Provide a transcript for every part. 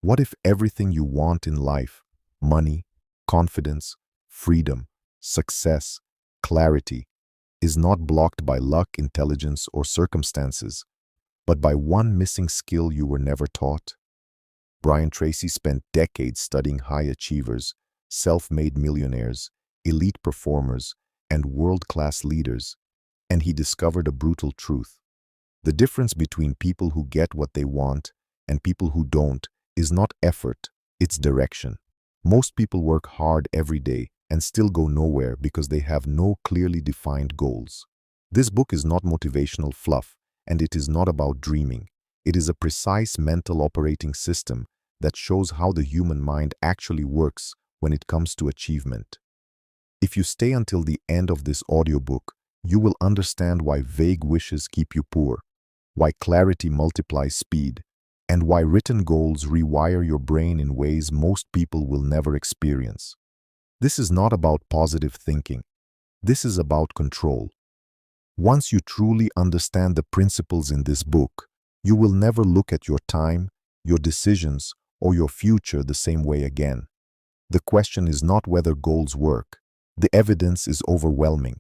What if everything you want in life, money, confidence, freedom, success, clarity, is not blocked by luck, intelligence, or circumstances, but by one missing skill you were never taught? Brian Tracy spent decades studying high achievers, self-made millionaires, elite performers, and world-class leaders, and he discovered a brutal truth. The difference between people who get what they want and people who don't is not effort, it's direction. Most people work hard every day and still go nowhere because they have no clearly defined goals. This book is not motivational fluff, and it is not about dreaming. It is a precise mental operating system that shows how the human mind actually works when it comes to achievement. If you stay until the end of this audiobook, you will understand why vague wishes keep you poor, why clarity multiplies speed, and why written goals rewire your brain in ways most people will never experience. This is not about positive thinking. This is about control. Once you truly understand the principles in this book, you will never look at your time, your decisions, or your future the same way again. The question is not whether goals work. The evidence is overwhelming.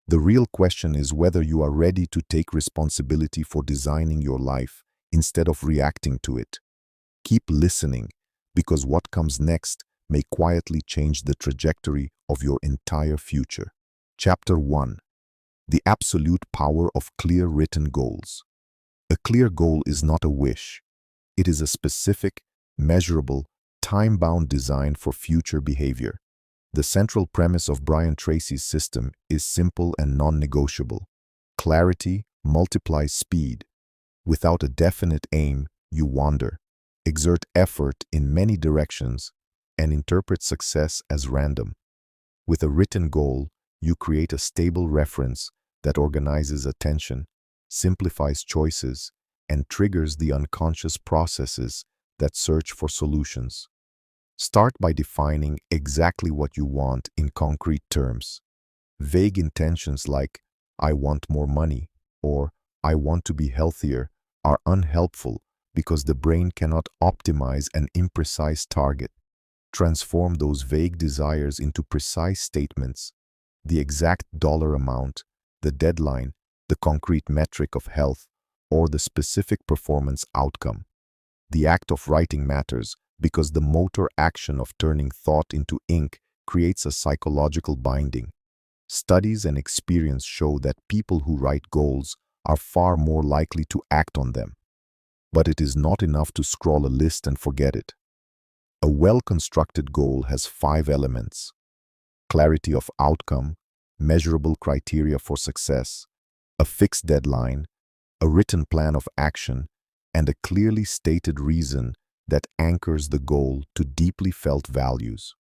The real question is whether you are ready to take responsibility for designing your life instead of reacting to it. Keep listening, because what comes next may quietly change the trajectory of your entire future. Chapter 1. The absolute power of clear written goals. A clear goal is not a wish. It is a specific, measurable, time-bound design for future behavior. The central premise of Brian Tracy's system is simple and non-negotiable. Clarity multiplies speed. Without a definite aim, you wander, exert effort in many directions, and interpret success as random. With a written goal, you create a stable reference that organizes attention, simplifies choices, and triggers the unconscious processes that search for solutions. Start by defining exactly what you want in concrete terms. Vague intentions like, "I want more money," or "I want to be healthier," are unhelpful because the brain cannot optimize an imprecise target. Transform those vague desires into precise statements: the exact dollar amount, the deadline, the concrete metric of health, or the specific performance outcome. The act of writing matters because the motor action of turning thought into ink creates a psychological binding. Studies and experience show that people who write goals are far more likely to act on them. But it is not enough to scroll a list and forget it. A well-constructed goal has 5 elements: clarity of outcome, measurable criteria for success, a fixed deadline, a written plan of action, and a clearly stated reason that anchors the goal to deeply felt values.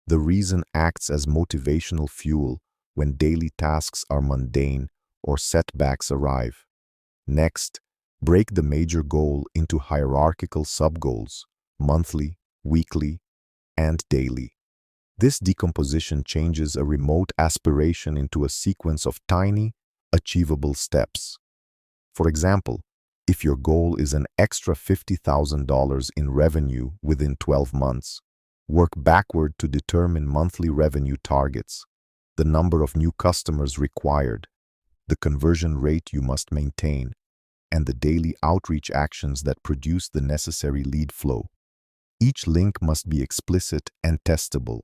The reason acts as motivational fuel when daily tasks are mundane or setbacks arrive. Next, break the major goal into hierarchical sub-goals: monthly, weekly, and daily. This decomposition changes a remote aspiration into a sequence of tiny, achievable steps. For example, if your goal is an extra $50,000 in revenue within 12 months, work backward to determine monthly revenue targets, the number of new customers required, the conversion rate you must maintain, and the daily outreach actions that produce the necessary lead flow. Each link must be explicit and testable.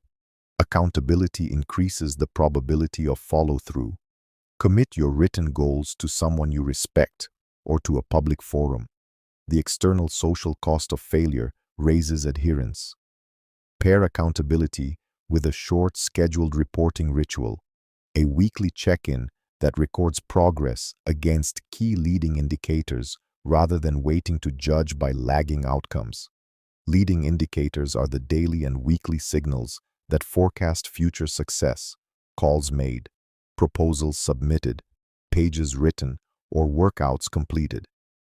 Accountability increases the probability of follow-through. Commit your written goals to someone you respect or to a public forum. The external social cost of failure raises adherence. Pair accountability with a short scheduled reporting ritual, a weekly check-in that records progress against key leading indicators rather than waiting to judge by lagging outcomes. Leading indicators are the daily and weekly signals that forecast future success: calls made, proposals submitted, pages written, or workouts completed.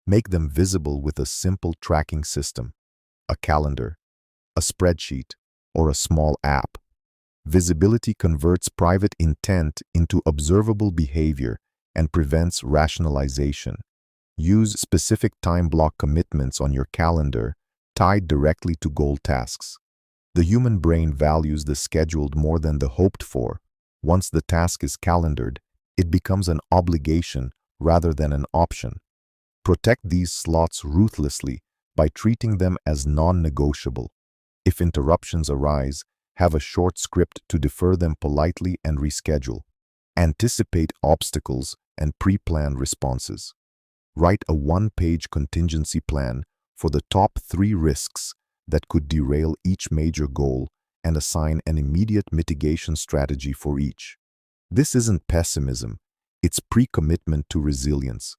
Make them visible with a simple tracking system: a calendar, a spreadsheet, or a small app. Visibility converts private intent into observable behavior and prevents rationalization. Use specific time block commitments on your calendar tied directly to goal tasks. The human brain values the scheduled more than the hoped for. Once the task is calendared, it becomes an obligation rather than an option. Protect these slots ruthlessly by treating them as non-negotiable. If interruptions arise, have a short script to defer them politely and reschedule. Anticipate obstacles and pre-plan responses. Write a one-page contingency plan for the top 3 risks that could derail each major goal and assign an immediate mitigation strategy for each. This isn't pessimism, it's pre-commitment to resilience.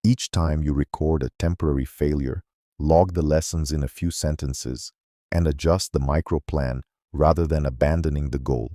Each time you record a temporary failure, log the lessons in a few sentences and adjust the micro-plan rather than abandoning the goal.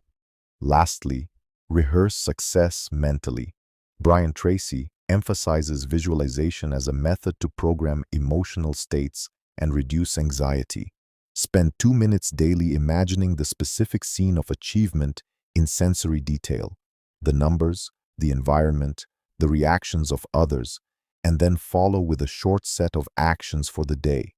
Lastly, rehearse success mentally. Brian Tracy emphasizes visualization as a method to program emotional states and reduce anxiety. Spend 2 minutes daily imagining the specific scene of achievement in sensory detail, the numbers, the environment, the reactions of others, and then follow with a short set of actions for the day.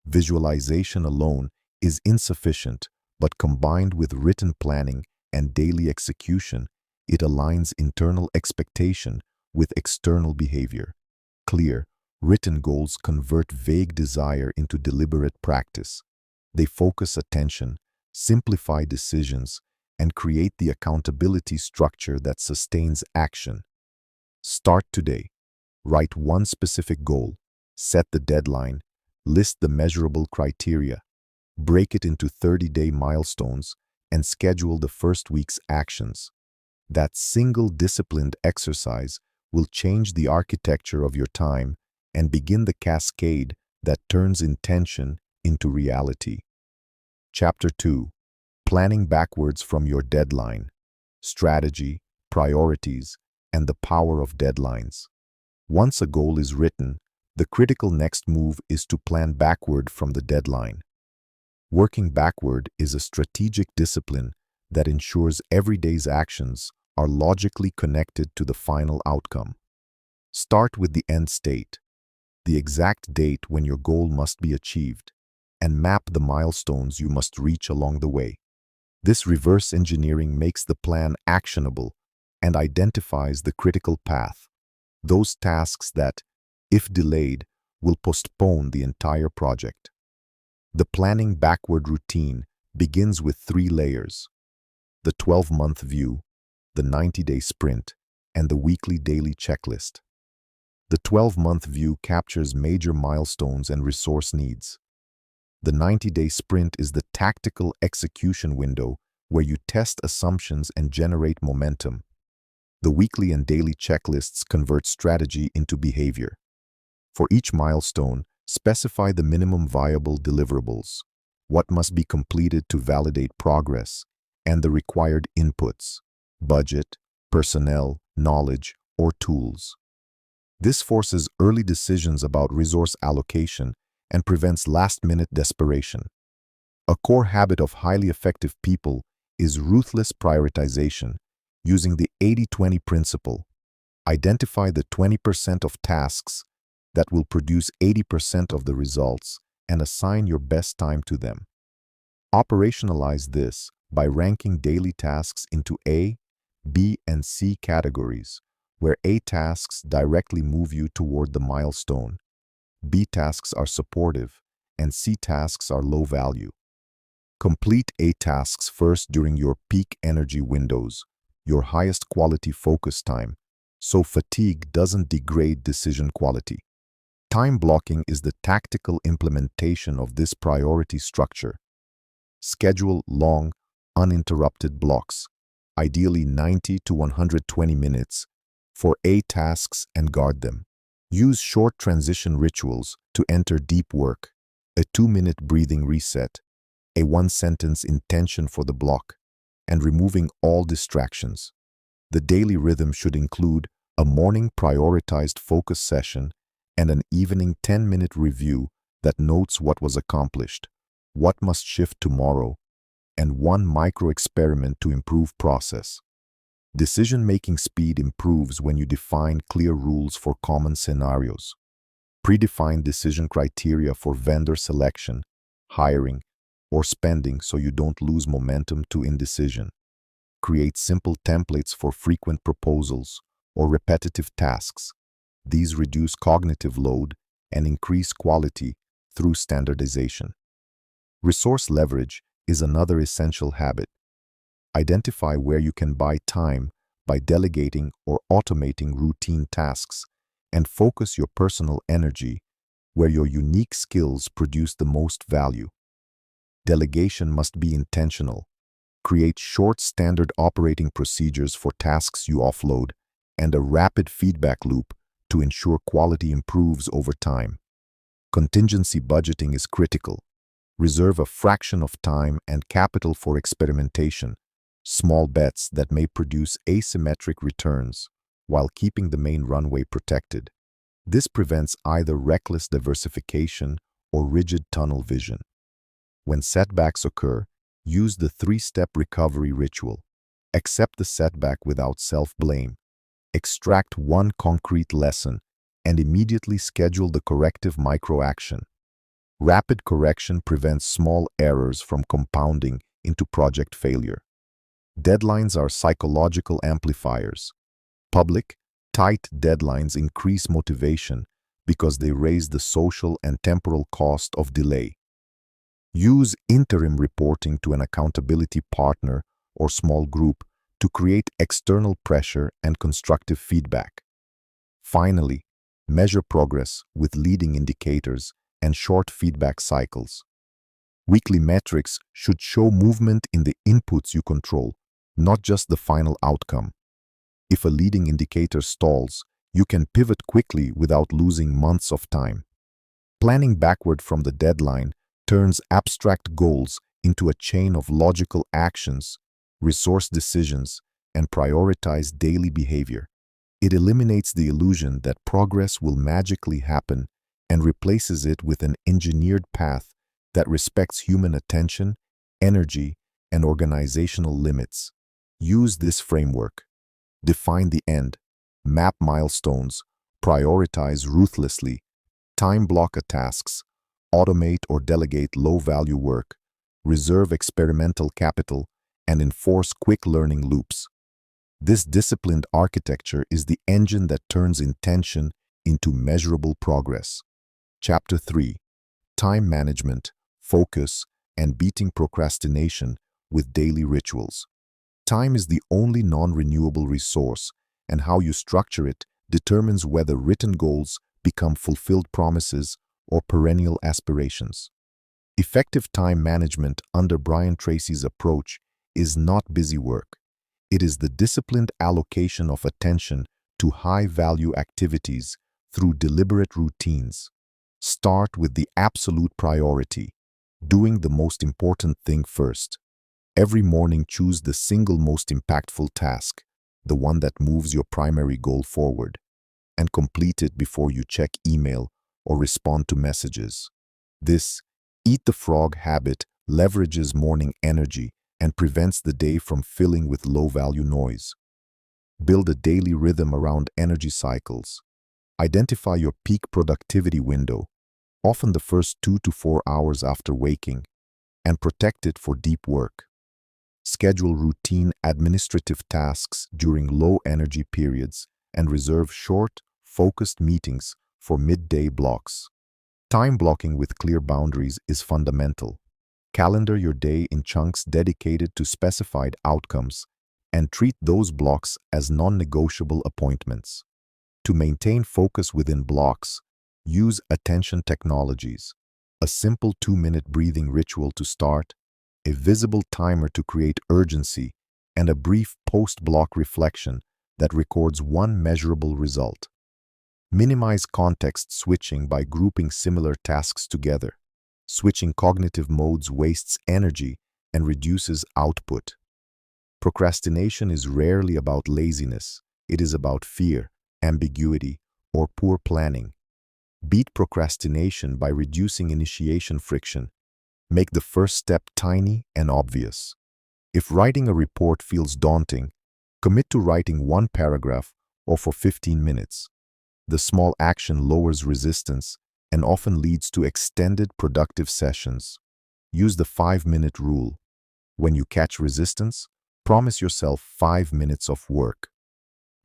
Visualization alone is insufficient, but combined with written planning and daily execution, it aligns internal expectation with external behavior. Clear, written goals convert vague desire into deliberate practice. They focus attention, simplify decisions, and create the accountability structure that sustains action. Start today. Write one specific goal, set the deadline, list the measurable criteria, break it into 30-day milestones, and schedule the first week's actions. That single disciplined exercise will change the architecture of your time and begin the cascade that turns intention into reality. Chapter 2. Planning backwards from your deadline. Strategy, priorities, and the power of deadlines. Once a goal is written, the critical next move is to plan backward from the deadline. Working backward is a strategic discipline that ensures every day's actions are logically connected to the final outcome. Start with the end state, the exact date when your goal must be achieved, and map the milestones you must reach along the way. This reverse engineering makes the plan actionable and identifies the critical path, those tasks that, if delayed, will postpone the entire project. The planning backward routine begins with 3 layers: the 12-month view, the 90-day sprint, and the weekly daily checklist. The 12-month view captures major milestones and resource needs. The 90-day sprint is the tactical execution window where you test assumptions and generate momentum. The weekly and daily checklists convert strategy into behavior. For each milestone, specify the minimum viable deliverables, what must be completed to validate progress, and the required inputs, budget, personnel, knowledge, or tools. This forces early decisions about resource allocation and prevents last-minute desperation. A core habit of highly effective people is ruthless prioritization, using the 80-20 principle. Identify the 20% of tasks that will produce 80% of the results and assign your best time to them. Operationalize this by ranking daily tasks into A, B, and C categories, where A tasks directly move you toward the milestone, B tasks are supportive, and C tasks are low value. Complete A tasks first during your peak energy windows, your highest quality focus time, so fatigue doesn't degrade decision quality. Time blocking is the tactical implementation of this priority structure. Schedule long, uninterrupted blocks, ideally 90 to 120 minutes, for A tasks and guard them. Use short transition rituals to enter deep work, a 2-minute breathing reset, a 1-sentence intention for the block, and removing all distractions. The daily rhythm should include a morning prioritized focus session and an evening 10-minute review that notes what was accomplished, what must shift tomorrow, and one micro-experiment to improve process. Decision-making speed improves when you define clear rules for common scenarios. Predefine decision criteria for vendor selection, hiring, or spending so you don't lose momentum to indecision. Create simple templates for frequent proposals or repetitive tasks. These reduce cognitive load and increase quality through standardization. Resource leverage is another essential habit. Identify where you can buy time by delegating or automating routine tasks, and focus your personal energy where your unique skills produce the most value. Delegation must be intentional. Create short standard operating procedures for tasks you offload and a rapid feedback loop to ensure quality improves over time. Contingency budgeting is critical. Reserve a fraction of time and capital for experimentation, small bets that may produce asymmetric returns while keeping the main runway protected. This prevents either reckless diversification or rigid tunnel vision. When setbacks occur, use the three-step recovery ritual. Accept the setback without self-blame. Extract one concrete lesson and immediately schedule the corrective micro-action. Rapid correction prevents small errors from compounding into project failure. Deadlines are psychological amplifiers. Public, tight deadlines increase motivation because they raise the social and temporal cost of delay. Use interim reporting to an accountability partner or small group to create external pressure and constructive feedback. Finally, measure progress with leading indicators and short feedback cycles. Weekly metrics should show movement in the inputs you control, not just the final outcome. If a leading indicator stalls, you can pivot quickly without losing months of time. Planning backward from the deadline turns abstract goals into a chain of logical actions, resource decisions, and prioritized daily behavior. It eliminates the illusion that progress will magically happen and replaces it with an engineered path that respects human attention, energy, and organizational limits. Use this framework. Define the end, map milestones, prioritize ruthlessly, time block tasks, automate or delegate low-value work, reserve experimental capital, and enforce quick learning loops. This disciplined architecture is the engine that turns intention into measurable progress. Chapter 3. Time Management, Focus, and Beating Procrastination with Daily Rituals. Time is the only non-renewable resource, and how you structure it determines whether written goals become fulfilled promises or perennial aspirations. Effective time management under Brian Tracy's approach is not busy work. It is the disciplined allocation of attention to high-value activities through deliberate routines. Start with the absolute priority, doing the most important thing first. Every morning, choose the single most impactful task, the one that moves your primary goal forward, and complete it before you check email or respond to messages. This eat the frog habit leverages morning energy and prevents the day from filling with low-value noise. Build a daily rhythm around energy cycles. Identify your peak productivity window, often the first 2 to 4 hours after waking, and protect it for deep work. Schedule routine administrative tasks during low-energy periods and reserve short, focused meetings for midday blocks. Time blocking with clear boundaries is fundamental. Calendar your day in chunks dedicated to specified outcomes and treat those blocks as non-negotiable appointments. To maintain focus within blocks, use attention technologies. A simple 2-minute breathing ritual to start, a visible timer to create urgency, and a brief post-block reflection that records one measurable result. Minimize context switching by grouping similar tasks together. Switching cognitive modes wastes energy and reduces output. Procrastination is rarely about laziness. It is about fear, ambiguity, or poor planning. Beat procrastination by reducing initiation friction. Make the first step tiny and obvious. If writing a report feels daunting, commit to writing one paragraph or for 15 minutes. The small action lowers resistance and often leads to extended productive sessions. Use the 5-minute rule. When you catch resistance, promise yourself 5 minutes of work.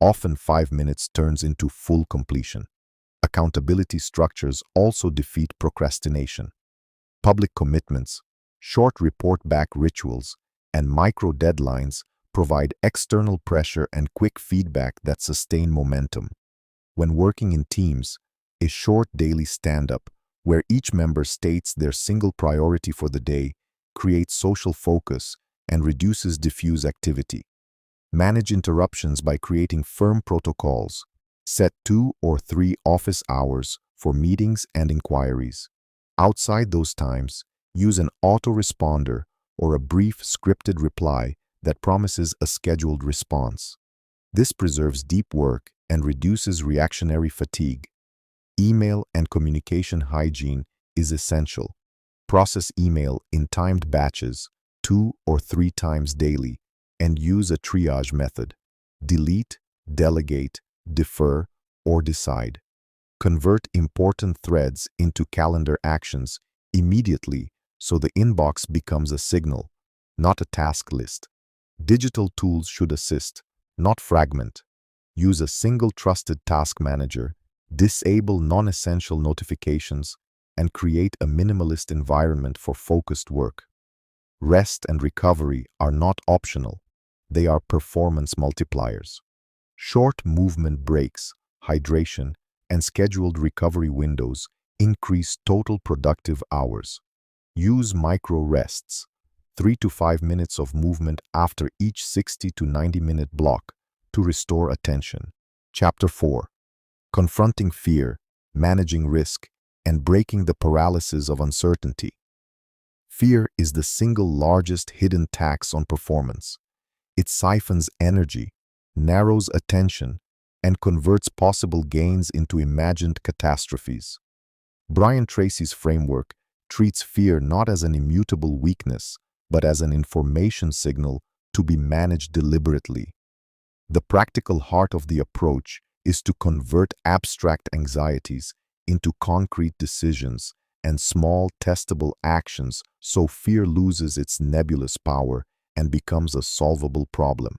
Often 5 minutes turns into full completion. Accountability structures also defeat procrastination. Public commitments, short report-back rituals, and micro-deadlines provide external pressure and quick feedback that sustain momentum. When working in teams, a short daily stand-up, where each member states their single priority for the day, creates social focus and reduces diffuse activity. Manage interruptions by creating firm protocols. Set 2 or 3 office hours for meetings and inquiries. Outside those times, use an autoresponder or a brief scripted reply that promises a scheduled response. This preserves deep work and reduces reactionary fatigue. Email and communication hygiene is essential. Process email in timed batches, 2 or 3 times daily, and use a triage method. Delete, delegate, defer, or decide. Convert important threads into calendar actions immediately so the inbox becomes a signal, not a task list. Digital tools should assist, not fragment. Use a single trusted task manager, disable non-essential notifications, and create a minimalist environment for focused work. Rest and recovery are not optional. They are performance multipliers. Short movement breaks, hydration, and scheduled recovery windows increase total productive hours. Use micro rests, 3 to 5 minutes of movement after each 60 to 90-minute block to restore attention. Chapter 4. Confronting fear, managing risk, and breaking the paralysis of uncertainty. Fear is the single largest hidden tax on performance. It siphons energy, narrows attention, and converts possible gains into imagined catastrophes. Brian Tracy's framework treats fear not as an immutable weakness, but as an information signal to be managed deliberately. The practical heart of the approach is to convert abstract anxieties into concrete decisions and small, testable actions so fear loses its nebulous power and becomes a solvable problem.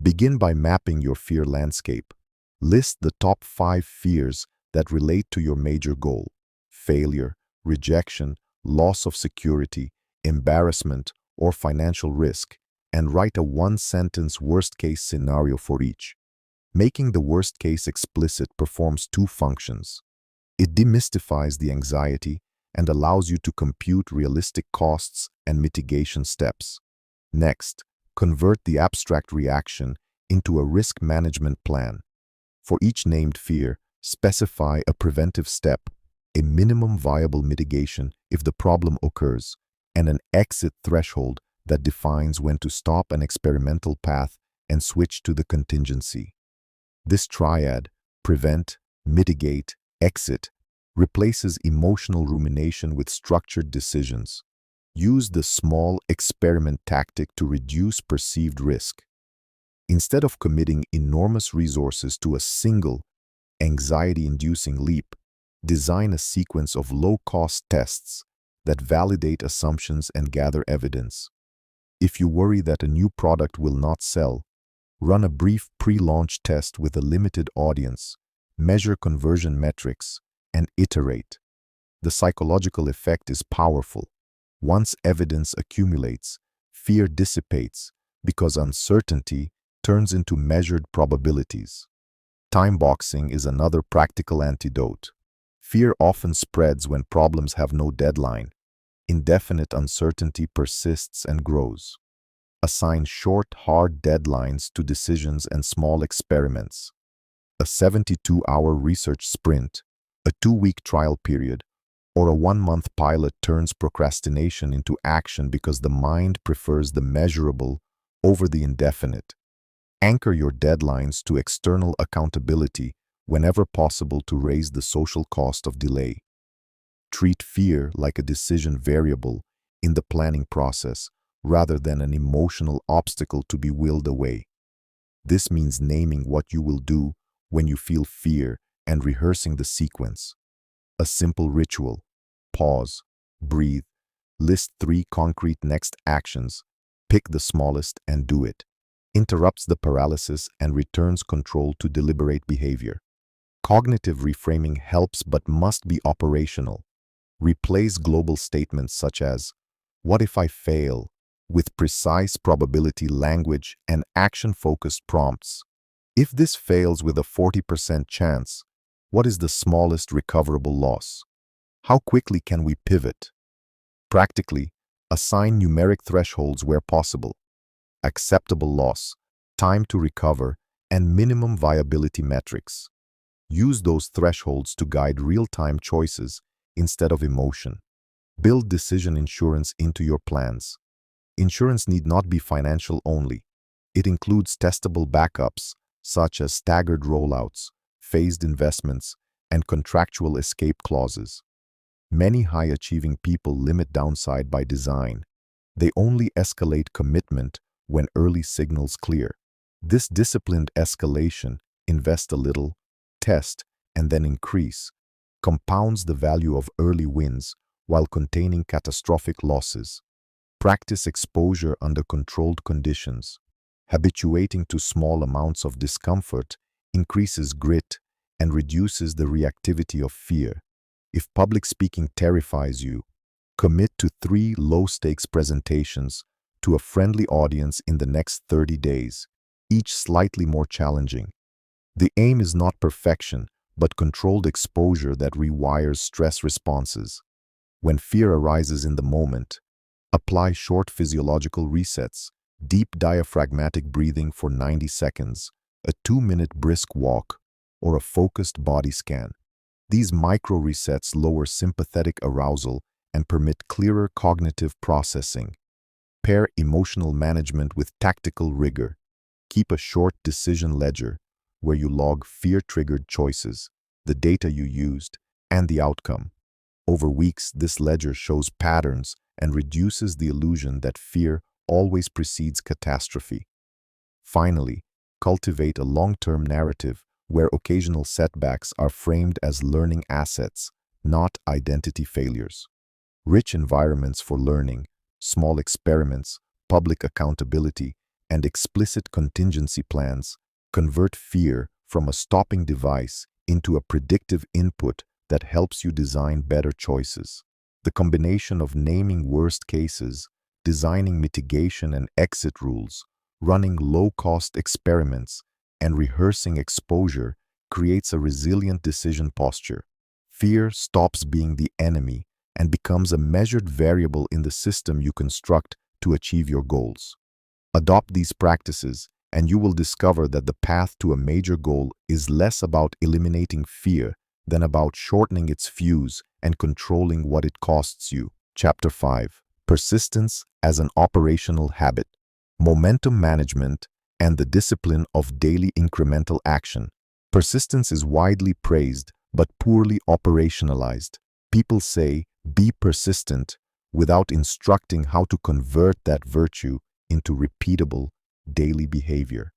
Begin by mapping your fear landscape. List the top 5 fears that relate to your major goal: failure, rejection, loss of security, embarrassment, or financial risk, and write a 1-sentence worst-case scenario for each. Making the worst case explicit performs 2 functions. It demystifies the anxiety and allows you to compute realistic costs and mitigation steps. Next, convert the abstract reaction into a risk management plan. For each named fear, specify a preventive step, a minimum viable mitigation if the problem occurs, and an exit threshold that defines when to stop an experimental path and switch to the contingency. This triad, prevent, mitigate, exit, replaces emotional rumination with structured decisions. Use the small experiment tactic to reduce perceived risk. Instead of committing enormous resources to a single, anxiety-inducing leap, design a sequence of low-cost tests that validate assumptions and gather evidence. If you worry that a new product will not sell, run a brief pre-launch test with a limited audience, measure conversion metrics, and iterate. The psychological effect is powerful. Once evidence accumulates, fear dissipates because uncertainty turns into measured probabilities. Time boxing is another practical antidote. Fear often spreads when problems have no deadline. Indefinite uncertainty persists and grows. Assign short, hard deadlines to decisions and small experiments. A 72-hour research sprint, a 2-week trial period, or a 1-month pilot turns procrastination into action because the mind prefers the measurable over the indefinite. Anchor your deadlines to external accountability whenever possible to raise the social cost of delay. Treat fear like a decision variable in the planning process rather than an emotional obstacle to be willed away. This means naming what you will do when you feel fear and rehearsing the sequence. A simple ritual: pause, breathe, list 3 concrete next actions, pick the smallest and do it. Interrupts the paralysis and returns control to deliberate behavior. Cognitive reframing helps but must be operational. Replace global statements such as, "What if I fail?" with precise probability language and action-focused prompts. If this fails with a 40% chance, what is the smallest recoverable loss? How quickly can we pivot? Practically, assign numeric thresholds where possible: acceptable loss, time to recover, and minimum viability metrics. Use those thresholds to guide real-time choices instead of emotion. Build decision insurance into your plans. Insurance need not be financial only. It includes testable backups, such as staggered rollouts, phased investments, and contractual escape clauses. Many high-achieving people limit downside by design. They only escalate commitment when early signals clear. This disciplined escalation, invest a little, test, and then increase, compounds the value of early wins while containing catastrophic losses. Practice exposure under controlled conditions. Habituating to small amounts of discomfort increases grit and reduces the reactivity of fear. If public speaking terrifies you, commit to 3 low-stakes presentations to a friendly audience in the next 30 days, each slightly more challenging. The aim is not perfection, but controlled exposure that rewires stress responses. When fear arises in the moment, apply short physiological resets: deep diaphragmatic breathing for 90 seconds, a 2-minute brisk walk, or a focused body scan. These micro-resets lower sympathetic arousal and permit clearer cognitive processing. Pair emotional management with tactical rigor. Keep a short decision ledger where you log fear-triggered choices, the data you used, and the outcome. Over weeks, this ledger shows patterns and reduces the illusion that fear always precedes catastrophe. Finally, cultivate a long-term narrative where occasional setbacks are framed as learning assets, not identity failures. Rich environments for learning, small experiments, public accountability, and explicit contingency plans convert fear from a stopping device into a predictive input that helps you design better choices. The combination of naming worst cases, designing mitigation and exit rules, running low-cost experiments, and rehearsing exposure creates a resilient decision posture. Fear stops being the enemy and becomes a measured variable in the system you construct to achieve your goals. Adopt these practices, and you will discover that the path to a major goal is less about eliminating fear than about shortening its fuse and controlling what it costs you. Chapter 5. Persistence as an operational habit. Momentum management and the discipline of daily incremental action. Persistence is widely praised but poorly operationalized. People say, "Be persistent," without instructing how to convert that virtue into repeatable, daily behavior.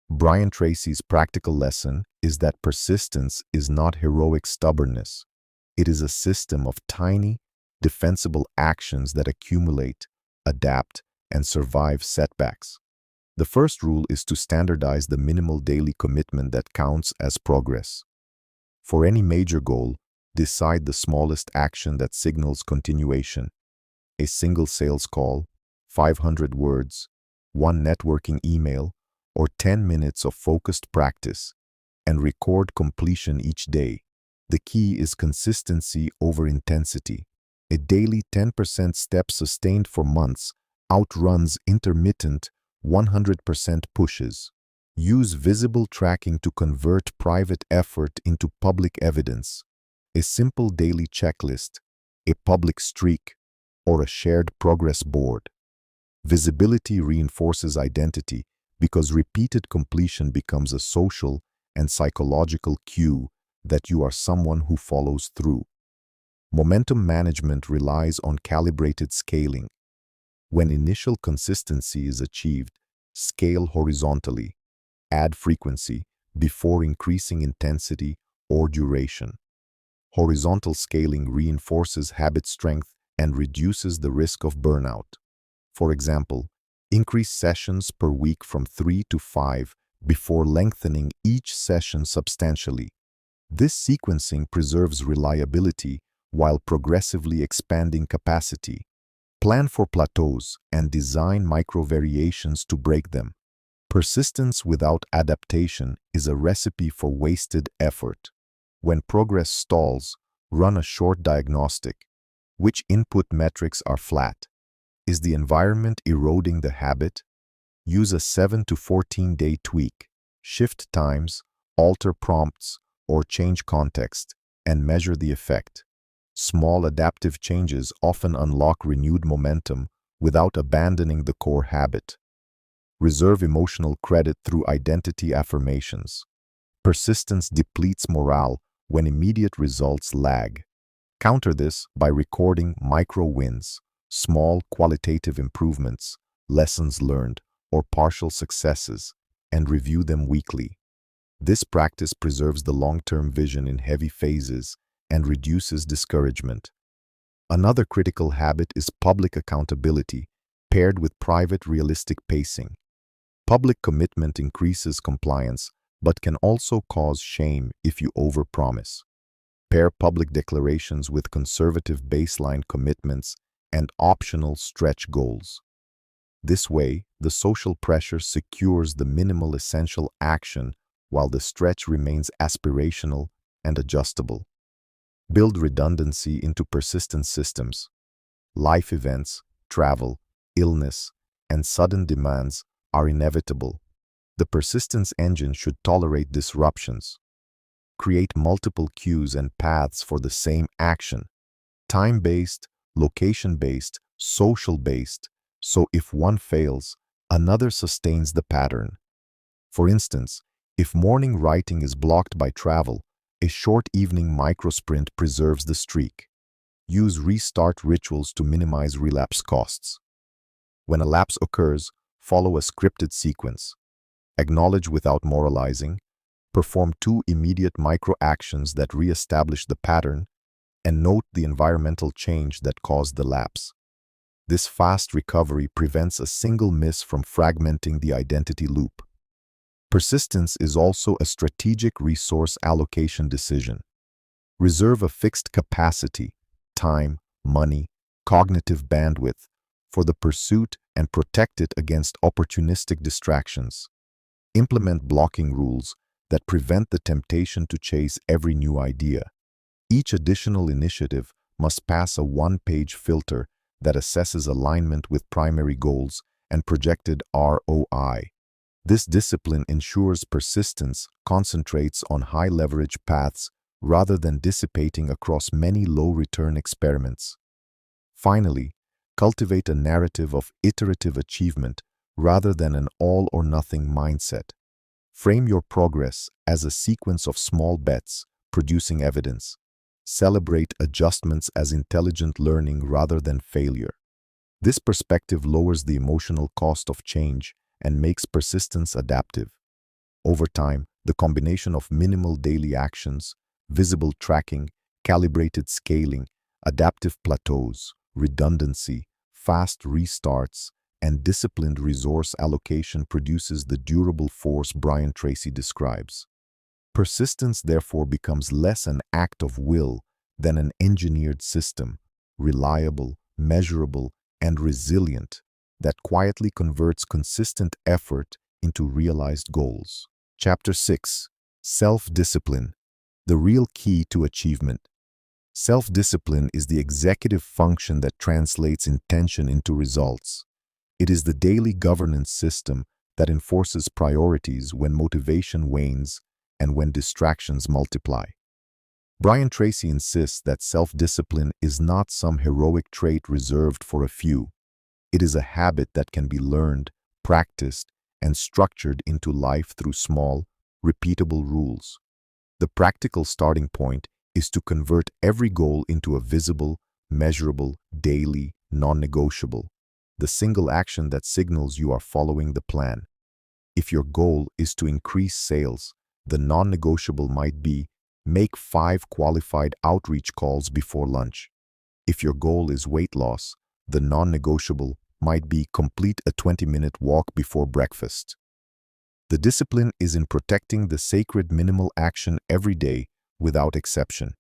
Brian Tracy's practical lesson is that persistence is not heroic stubbornness. It is a system of tiny, defensible actions that accumulate, adapt, and survive setbacks. The first rule is to standardize the minimal daily commitment that counts as progress. For any major goal, decide the smallest action that signals continuation: a single sales call, 500 words, 1 networking email, or 10 minutes of focused practice, and record completion each day. The key is consistency over intensity. A daily 10% step sustained for months outruns intermittent 100% pushes. Use visible tracking to convert private effort into public evidence. A simple daily checklist, a public streak, or a shared progress board. Visibility reinforces identity because repeated completion becomes a social and psychological cue that you are someone who follows through. Momentum management relies on calibrated scaling. When initial consistency is achieved, scale horizontally. Add frequency before increasing intensity or duration. Horizontal scaling reinforces habit strength and reduces the risk of burnout. For example, increase sessions per week from 3 to 5 before lengthening each session substantially. This sequencing preserves reliability while progressively expanding capacity. Plan for plateaus and design micro-variations to break them. Persistence without adaptation is a recipe for wasted effort. When progress stalls, run a short diagnostic. Which input metrics are flat? Is the environment eroding the habit? Use a 7 to 14-day tweak. Shift times, alter prompts, or change context, and measure the effect. Small adaptive changes often unlock renewed momentum without abandoning the core habit. Reserve emotional credit through identity affirmations. Persistence depletes morale when immediate results lag. Counter this by recording micro-wins, small qualitative improvements, lessons learned, or partial successes, and review them weekly. This practice preserves the long-term vision in heavy phases and reduces discouragement. Another critical habit is public accountability, paired with private realistic pacing. Public commitment increases compliance, but can also cause shame if you overpromise. Pair public declarations with conservative baseline commitments and optional stretch goals. This way, the social pressure secures the minimal essential action while the stretch remains aspirational and adjustable. Build redundancy into persistent systems. Life events, travel, illness, and sudden demands are inevitable. The persistence engine should tolerate disruptions. Create multiple cues and paths for the same action. Time-based, location-based, social-based, so if one fails, another sustains the pattern. For instance, if morning writing is blocked by travel, a short evening microsprint preserves the streak. Use restart rituals to minimize relapse costs. When a lapse occurs, follow a scripted sequence. Acknowledge without moralizing. Perform 2 immediate micro-actions that re-establish the pattern, and note the environmental change that caused the lapse. This fast recovery prevents a single miss from fragmenting the identity loop. Persistence is also a strategic resource allocation decision. Reserve a fixed capacity, time, money, cognitive bandwidth, for the pursuit and protect it against opportunistic distractions. Implement blocking rules that prevent the temptation to chase every new idea. Each additional initiative must pass a one-page filter that assesses alignment with primary goals and projected ROI. This discipline ensures persistence concentrates on high-leverage paths rather than dissipating across many low-return experiments. Finally, cultivate a narrative of iterative achievement rather than an all-or-nothing mindset. Frame your progress as a sequence of small bets, producing evidence. Celebrate adjustments as intelligent learning rather than failure. This perspective lowers the emotional cost of change and makes persistence adaptive. Over time, the combination of minimal daily actions, visible tracking, calibrated scaling, adaptive plateaus, redundancy, fast restarts, and disciplined resource allocation produces the durable force Brian Tracy describes. Persistence therefore becomes less an act of will than an engineered system, reliable, measurable, and resilient, that quietly converts consistent effort into realized goals. Chapter 6. Self-discipline, the real key to achievement. Self-discipline is the executive function that translates intention into results. It is the daily governance system that enforces priorities when motivation wanes and when distractions multiply. Brian Tracy insists that self-discipline is not some heroic trait reserved for a few. It is a habit that can be learned, practiced, and structured into life through small, repeatable rules. The practical starting point is to convert every goal into a visible, measurable, daily, non-negotiable, the single action that signals you are following the plan. If your goal is to increase sales, the non-negotiable might be Make 5 qualified outreach calls before lunch. If your goal is weight loss, the non-negotiable might be complete a 20-minute walk before breakfast. The discipline is in protecting the sacred minimal action every day without exception.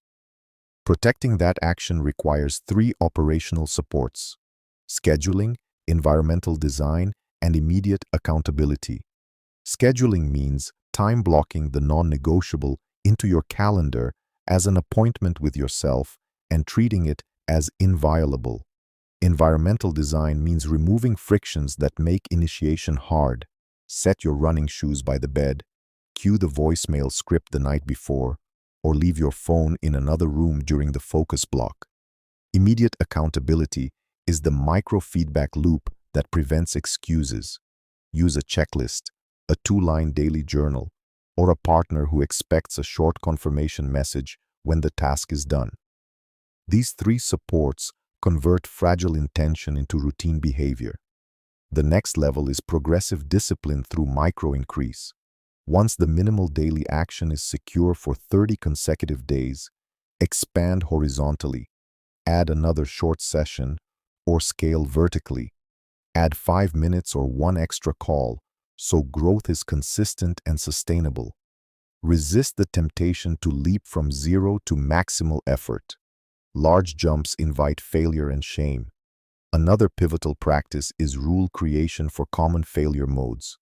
Protecting that action requires 3 operational supports: scheduling, environmental design, and immediate accountability. Scheduling means time blocking the non-negotiable into your calendar as an appointment with yourself and treating it as inviolable. Environmental design means removing frictions that make initiation hard. Set your running shoes by the bed, cue the voicemail script the night before, or leave your phone in another room during the focus block. Immediate accountability is the micro-feedback loop that prevents excuses. Use a checklist, a 2-line daily journal, or a partner who expects a short confirmation message when the task is done. These 3 supports convert fragile intention into routine behavior. The next level is progressive discipline through micro-increase. Once the minimal daily action is secure for 30 consecutive days, expand horizontally, add another short session, or scale vertically. Add 5 minutes or 1 extra call, so growth is consistent and sustainable. Resist the temptation to leap from 0 to maximal effort. Large jumps invite failure and shame. Another pivotal practice is rule creation for common failure modes.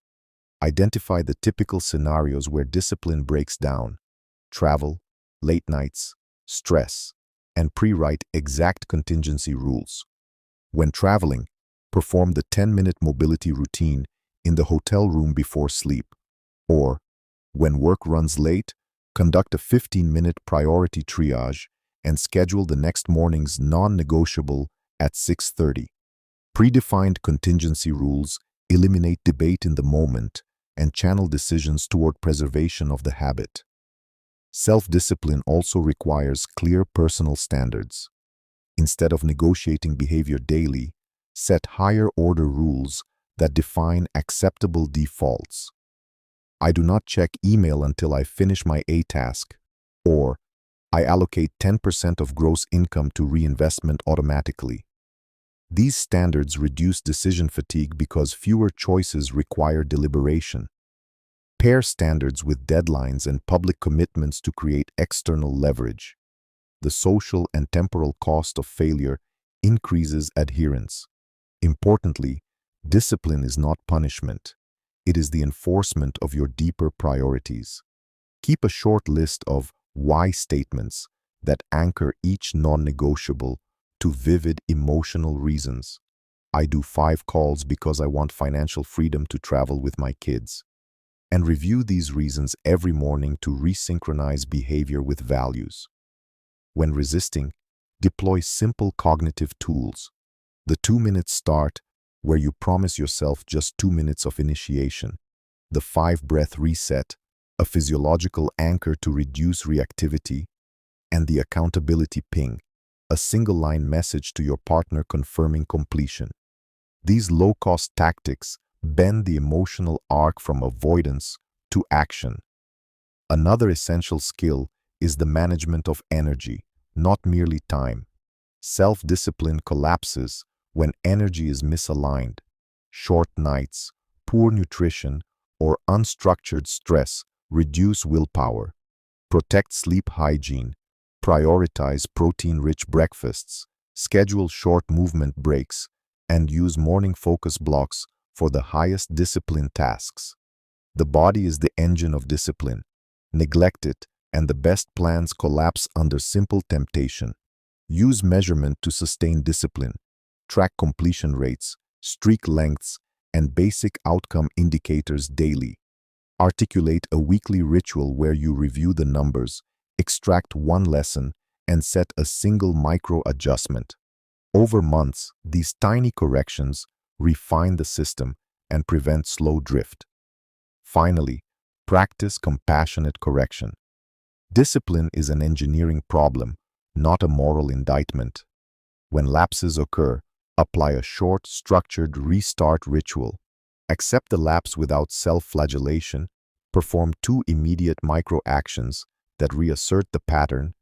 Identify the typical scenarios where discipline breaks down: travel, late nights, stress, and pre-write exact contingency rules. When traveling, perform the 10-minute mobility routine in the hotel room before sleep. Or, when work runs late, conduct a 15-minute priority triage and schedule the next morning's non-negotiable at 6:30. Predefined contingency rules eliminate debate in the moment and channel decisions toward preservation of the habit. Self-discipline also requires clear personal standards. Instead of negotiating behavior daily, set higher-order rules that define acceptable defaults. I do not check email until I finish my A task, or I allocate 10% of gross income to reinvestment automatically. These standards reduce decision fatigue because fewer choices require deliberation. Pair standards with deadlines and public commitments to create external leverage. The social and temporal cost of failure increases adherence. Importantly, discipline is not punishment. It is the enforcement of your deeper priorities. Keep a short list of why statements that anchor each non-negotiable to vivid emotional reasons. I do 5 calls because I want financial freedom to travel with my kids. And review these reasons every morning to resynchronize behavior with values. When resisting, deploy simple cognitive tools. The 2-minute start, where you promise yourself just 2 minutes of initiation. The 5-breath reset, a physiological anchor to reduce reactivity. And the accountability ping, a single-line message to your partner confirming completion. These low-cost tactics bend the emotional arc from avoidance to action. Another essential skill is the management of energy, not merely time. Self-discipline collapses when energy is misaligned. Short nights, poor nutrition, or unstructured stress reduce willpower. Protect sleep hygiene. Prioritize protein-rich breakfasts, schedule short movement breaks, and use morning focus blocks for the highest discipline tasks. The body is the engine of discipline. Neglect it, and the best plans collapse under simple temptation. Use measurement to sustain discipline. Track completion rates, streak lengths, and basic outcome indicators daily. Articulate a weekly ritual where you review the numbers, extract one lesson, and set a single micro-adjustment. Over months, these tiny corrections refine the system and prevent slow drift. Finally, practice compassionate correction. Discipline is an engineering problem, not a moral indictment. When lapses occur, apply a short, structured restart ritual. Accept the lapse without self-flagellation. Perform 2 immediate micro-actions that reassert the pattern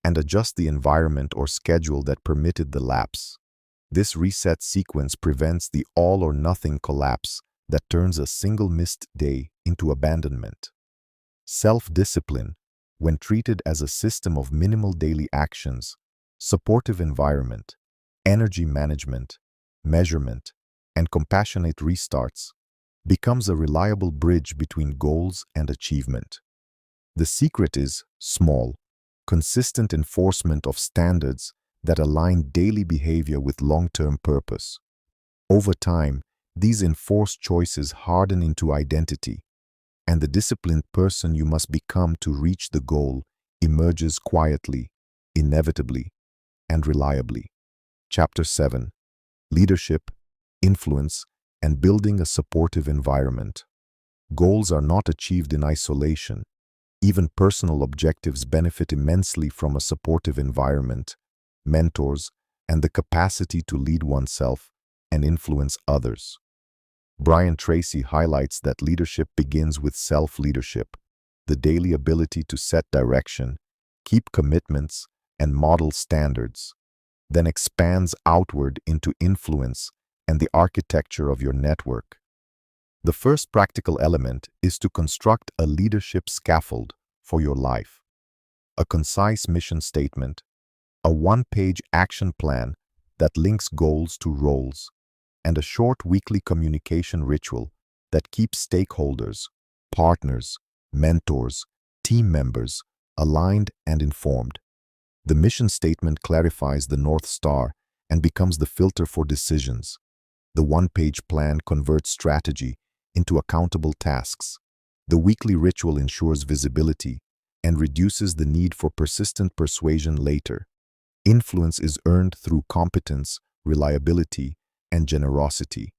and adjust the environment or schedule that permitted the lapse. This reset sequence prevents the all-or-nothing collapse that turns a single missed day into abandonment. Self-discipline, when treated as a system of minimal daily actions, supportive environment, energy management, measurement, and compassionate restarts, becomes a reliable bridge between goals and achievement. The secret is small, consistent enforcement of standards that align daily behavior with long-term purpose. Over time, these enforced choices harden into identity, and the disciplined person you must become to reach the goal emerges quietly, inevitably, and reliably. Chapter 7: Leadership, Influence, and Building a Supportive Environment. Goals are not achieved in isolation. Even personal objectives benefit immensely from a supportive environment, mentors, and the capacity to lead oneself and influence others. Brian Tracy highlights that leadership begins with self-leadership, the daily ability to set direction, keep commitments, and model standards, then expands outward into influence and the architecture of your network. The first practical element is to construct a leadership scaffold for your life. A concise mission statement, a one-page action plan that links goals to roles, and a short weekly communication ritual that keeps stakeholders, partners, mentors, team members aligned and informed. The mission statement clarifies the North Star and becomes the filter for decisions. The one-page plan converts strategy into accountable tasks. The weekly ritual ensures visibility and reduces the need for persistent persuasion later. Influence is earned through competence, reliability, and generosity.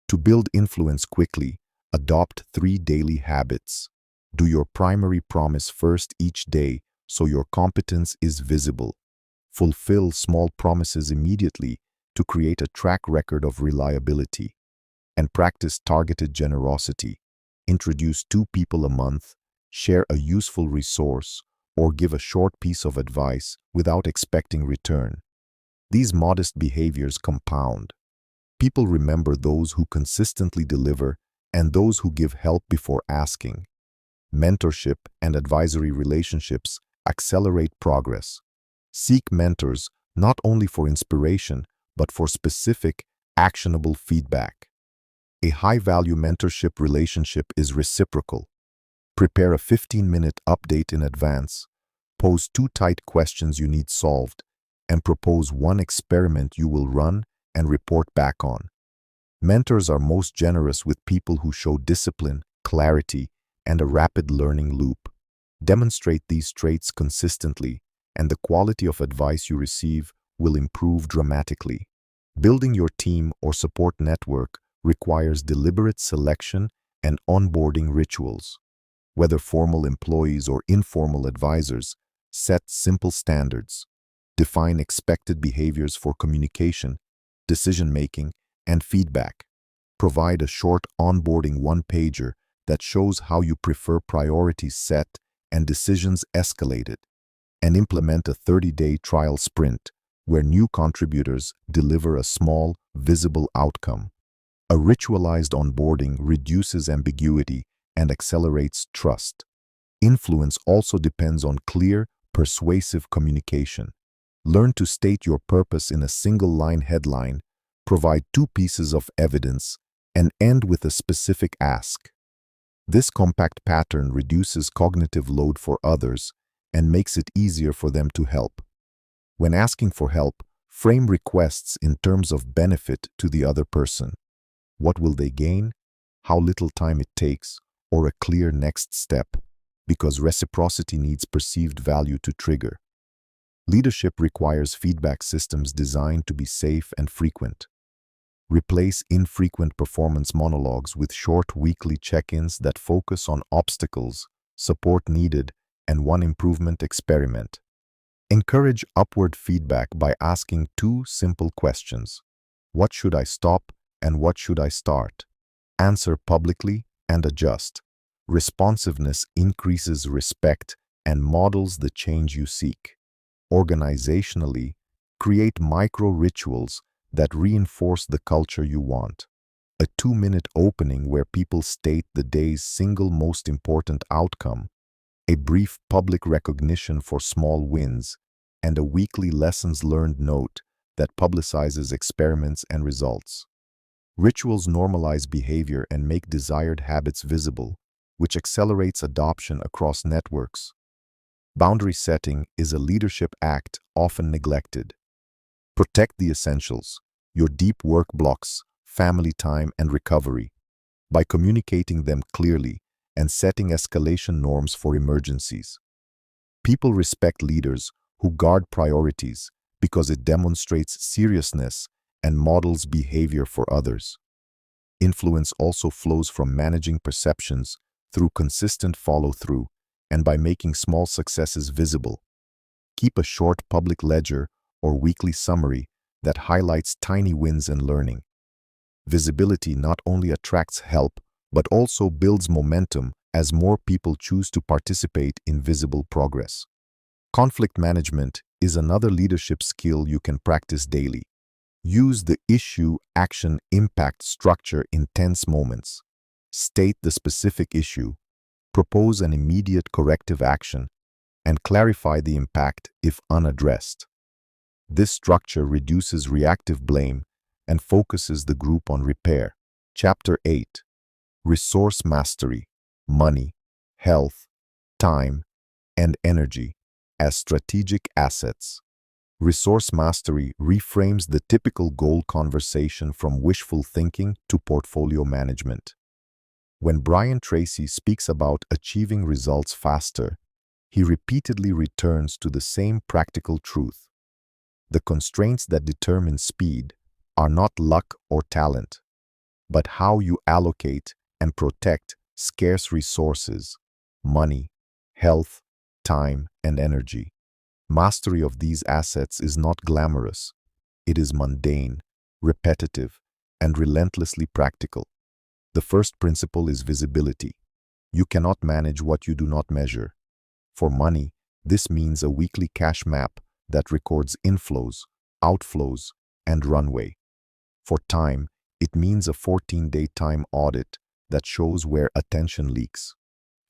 To build influence quickly, adopt 3 daily habits. Do your primary promise first each day so your competence is visible. Fulfill small promises immediately to create a track record of reliability. And practice targeted generosity. Introduce 2 people a month, share a useful resource, or give a short piece of advice without expecting return. These modest behaviors compound. People remember those who consistently deliver and those who give help before asking. Mentorship and advisory relationships accelerate progress. Seek mentors not only for inspiration, but for specific, actionable feedback. A high-value mentorship relationship is reciprocal. Prepare a 15-minute update in advance, pose 2 tight questions you need solved, and propose 1 experiment you will run and report back on. Mentors are most generous with people who show discipline, clarity, and a rapid learning loop. Demonstrate these traits consistently, and the quality of advice you receive will improve dramatically. Building your team or support network requires deliberate selection and onboarding rituals. Whether formal employees or informal advisors, set simple standards. Define expected behaviors for communication, decision-making, and feedback. Provide a short onboarding one-pager that shows how you prefer priorities set and decisions escalated. And implement a 30-day trial sprint where new contributors deliver a small, visible outcome. A ritualized onboarding reduces ambiguity and accelerates trust. Influence also depends on clear, persuasive communication. Learn to state your purpose in a single-line headline, provide 2 pieces of evidence, and end with a specific ask. This compact pattern reduces cognitive load for others and makes it easier for them to help. When asking for help, frame requests in terms of benefit to the other person. What will they gain? How little time it takes, or a clear next step, because reciprocity needs perceived value to trigger. Leadership requires feedback systems designed to be safe and frequent. Replace infrequent performance monologues with short weekly check-ins that focus on obstacles, support needed, and 1 improvement experiment. Encourage upward feedback by asking 2 simple questions. What should I stop and what should I start? Answer publicly and adjust. Responsiveness increases respect and models the change you seek. Organizationally, create micro-rituals that reinforce the culture you want. A 2-minute opening where people state the day's single most important outcome, a brief public recognition for small wins, and a weekly lessons learned note that publicizes experiments and results. Rituals normalize behavior and make desired habits visible, which accelerates adoption across networks. Boundary setting is a leadership act often neglected. Protect the essentials, your deep work blocks, family time, and recovery, by communicating them clearly and setting escalation norms for emergencies. People respect leaders who guard priorities because it demonstrates seriousness and models behavior for others. Influence also flows from managing perceptions through consistent follow-through and by making small successes visible. Keep a short public ledger or weekly summary that highlights tiny wins and learning. Visibility not only attracts help, but also builds momentum as more people choose to participate in visible progress. Conflict management is another leadership skill you can practice daily. Use the issue, action, impact structure in tense moments. State the specific issue, propose an immediate corrective action, and clarify the impact if unaddressed. This structure reduces reactive blame and focuses the group on repair. Chapter 8. Resource Mastery: Money, Health, Time, and Energy as Strategic Assets. Resource mastery reframes the typical goal conversation from wishful thinking to portfolio management. When Brian Tracy speaks about achieving results faster, he repeatedly returns to the same practical truth. The constraints that determine speed are not luck or talent, but how you allocate and protect scarce resources: money, health, time, and energy. Mastery of these assets is not glamorous. It is mundane, repetitive, and relentlessly practical. The first principle is visibility. You cannot manage what you do not measure. For money, this means a weekly cash map that records inflows, outflows, and runway. For time, it means a 14-day time audit that shows where attention leaks.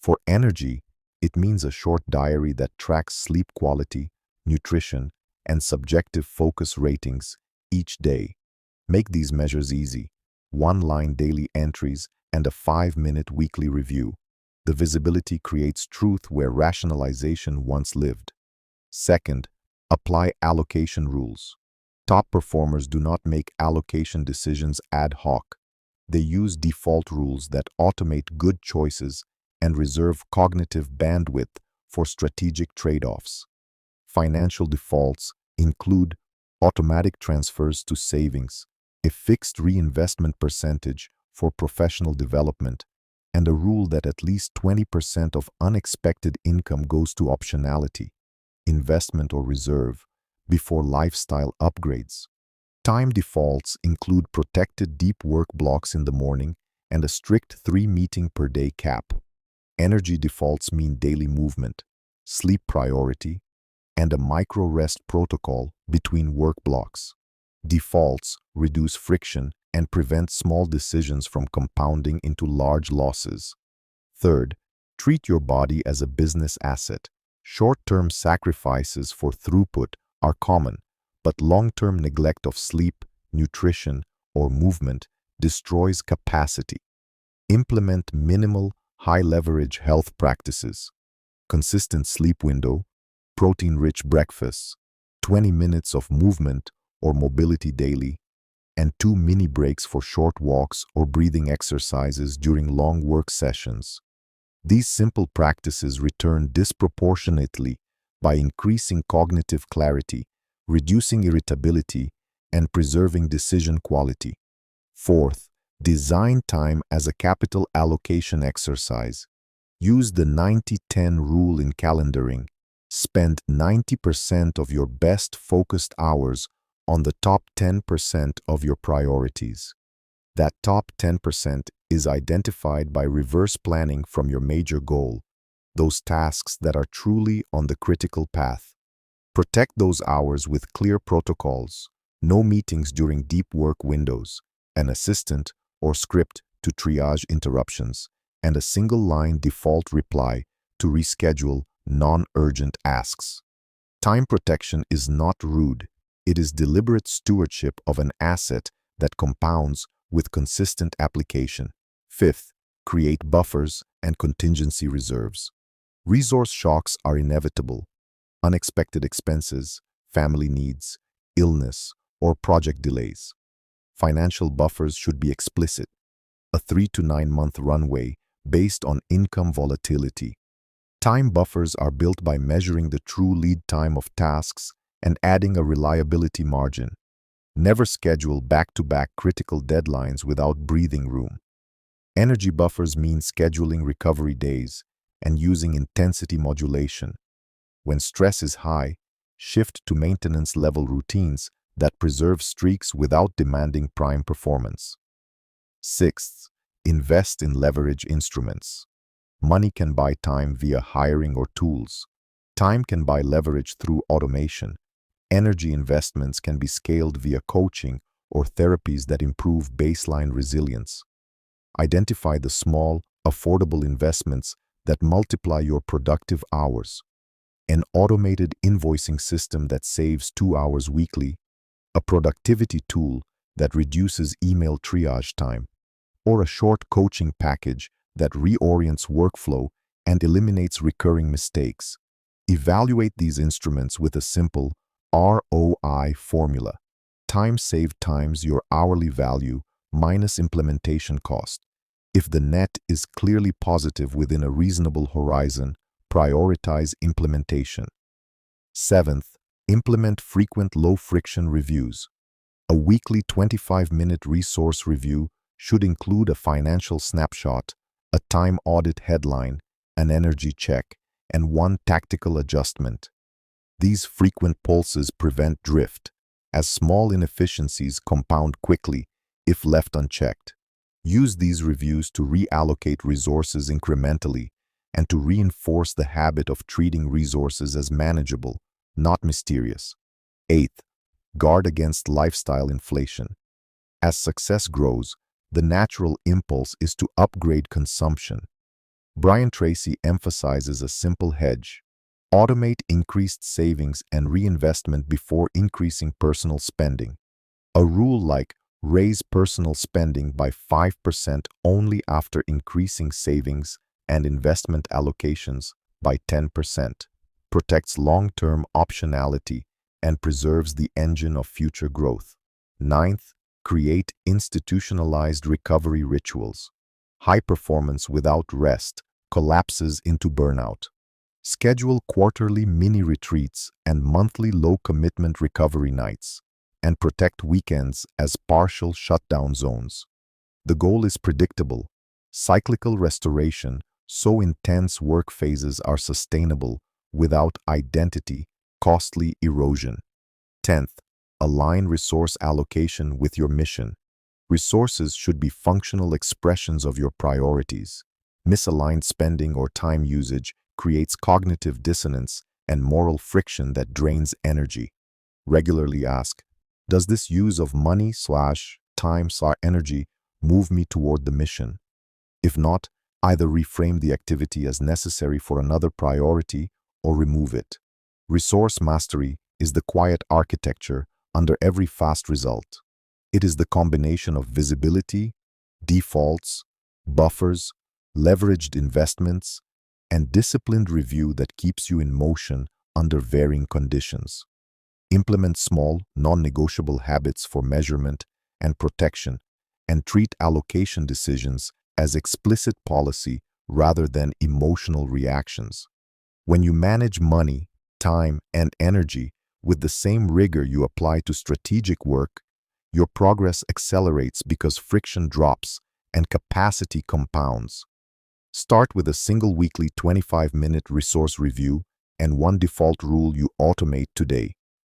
For energy, it means a short diary that tracks sleep quality, nutrition, and subjective focus ratings each day. Make these measures easy: 1-line daily entries and a 5-minute weekly review. The visibility creates truth where rationalization once lived. Second, apply allocation rules. Top performers do not make allocation decisions ad hoc. They use default rules that automate good choices and reserve cognitive bandwidth for strategic trade-offs. Financial defaults include automatic transfers to savings, a fixed reinvestment percentage for professional development, and a rule that at least 20% of unexpected income goes to optionality, investment or reserve, before lifestyle upgrades. Time defaults include protected deep work blocks in the morning and a strict 3-meeting per day cap. Energy defaults mean daily movement, sleep priority, and a micro-rest protocol between work blocks. Defaults reduce friction and prevent small decisions from compounding into large losses. Third, treat your body as a business asset. Short-term sacrifices for throughput are common, but long-term neglect of sleep, nutrition, or movement destroys capacity. Implement minimal, high-leverage health practices. Consistent sleep window, protein-rich breakfasts, 20 minutes of movement or mobility daily, and 2 mini breaks for short walks or breathing exercises during long work sessions. These simple practices return disproportionately by increasing cognitive clarity, reducing irritability, and preserving decision quality. Fourth, design time as a capital allocation exercise. Use the 90-10 rule in calendaring. Spend 90% of your best focused hours on the top 10% of your priorities. That top 10% is identified by reverse planning from your major goal. those tasks that are truly on the critical path. Protect those hours with clear protocols, no meetings during deep work windows, an assistant or script to triage interruptions, and a single-line default reply to reschedule non-urgent asks. Time protection is not rude. It is deliberate stewardship of an asset that compounds with consistent application. Fifth, create buffers and contingency reserves. Resource shocks are inevitable. Unexpected expenses, family needs, illness, or project delays. Financial buffers should be explicit. A 3 to 9 month runway based on income volatility. Time buffers are built by measuring the true lead time of tasks and adding a reliability margin. Never schedule back-to-back critical deadlines without breathing room. Energy buffers mean scheduling recovery days and using intensity modulation. When stress is high, shift to maintenance-level routines that preserve streaks without demanding prime performance. Sixth, invest in leverage instruments. Money can buy time via hiring or tools. Time can buy leverage through automation. Energy investments can be scaled via coaching or therapies that improve baseline resilience. Identify the small, affordable investments that multiply your productive hours. An automated invoicing system that saves 2 hours weekly, a productivity tool that reduces email triage time, or a short coaching package that reorients workflow and eliminates recurring mistakes. Evaluate these instruments with a simple ROI formula. Time saved times your hourly value minus implementation cost. If the net is clearly positive within a reasonable horizon, prioritize implementation. Seventh, implement frequent low-friction reviews. A weekly 25-minute resource review should include a financial snapshot, a time audit headline, an energy check, and one tactical adjustment. These frequent pulses prevent drift, as small inefficiencies compound quickly if left unchecked. Use these reviews to reallocate resources incrementally and to reinforce the habit of treating resources as manageable, not mysterious. Eighth, guard against lifestyle inflation. As success grows, the natural impulse is to upgrade consumption. Brian Tracy emphasizes a simple hedge. Automate increased savings and reinvestment before increasing personal spending. A rule like raise personal spending by 5% only after increasing savings and investment allocations by 10% protects long-term optionality and preserves the engine of future growth. Ninth, create institutionalized recovery rituals. High performance without rest collapses into burnout. Schedule quarterly mini-retreats and monthly low-commitment recovery nights, and protect weekends as partial shutdown zones. The goal is predictable, cyclical restoration, so intense work phases are sustainable without identity, costly erosion. 10th, align resource allocation with your mission. Resources should be functional expressions of your priorities. Misaligned spending or time usage creates cognitive dissonance and moral friction that drains energy. Regularly ask, does this use of money/time/energy move me toward the mission? If not, either reframe the activity as necessary for another priority or remove it. Resource mastery is the quiet architecture under every fast result. It is the combination of visibility, defaults, buffers, leveraged investments, and disciplined review that keeps you in motion under varying conditions. Implement small, non-negotiable habits for measurement and protection, and treat allocation decisions as explicit policy rather than emotional reactions. When you manage money, time, and energy with the same rigor you apply to strategic work, your progress accelerates because friction drops and capacity compounds. Start with a single weekly 25-minute resource review and one default rule you automate today.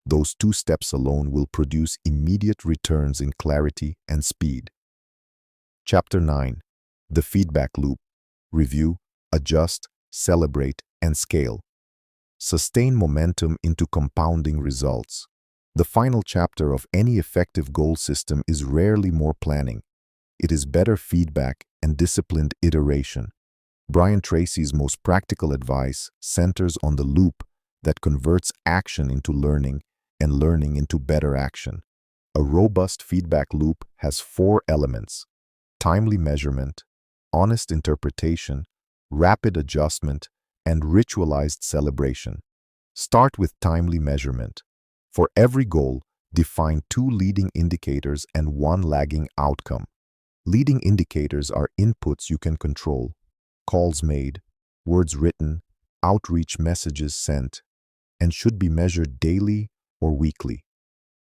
Those 2 steps alone will produce immediate returns in clarity and speed. Chapter 9. The Feedback Loop. Review, adjust, celebrate, and scale. Sustain momentum into compounding results. The final chapter of any effective goal system is rarely more planning. It is better feedback and disciplined iteration. Brian Tracy's most practical advice centers on the loop that converts action into learning and learning into better action. A robust feedback loop has 4 elements: timely measurement, honest interpretation, rapid adjustment, and ritualized celebration. Start with timely measurement. For every goal, define 2 leading indicators and 1 lagging outcome. Leading indicators are inputs you can control: calls made, words written, outreach messages sent, and should be measured daily or weekly.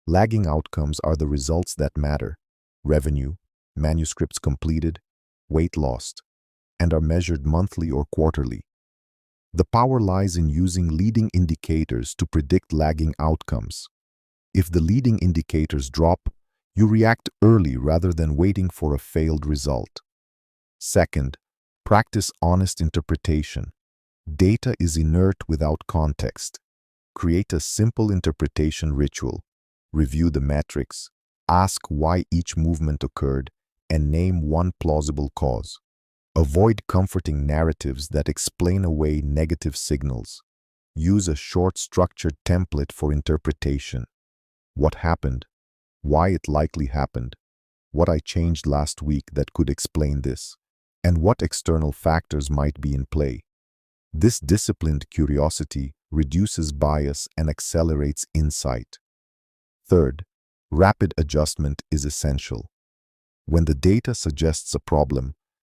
Lagging outcomes are the results that matter: revenue, manuscripts completed, weight lost, and are measured monthly or quarterly. The power lies in using leading indicators to predict lagging outcomes. If the leading indicators drop, you react early rather than waiting for a failed result. Second, practice honest interpretation. Data is inert without context. Create a simple interpretation ritual. Review the metrics, ask why each movement occurred, and name 1 plausible cause. Avoid comforting narratives that explain away negative signals. Use a short, structured template for interpretation. What happened? Why it likely happened? What I changed last week that could explain this? And what external factors might be in play? This disciplined curiosity reduces bias and accelerates insight. Third, rapid adjustment is essential. When the data suggests a problem,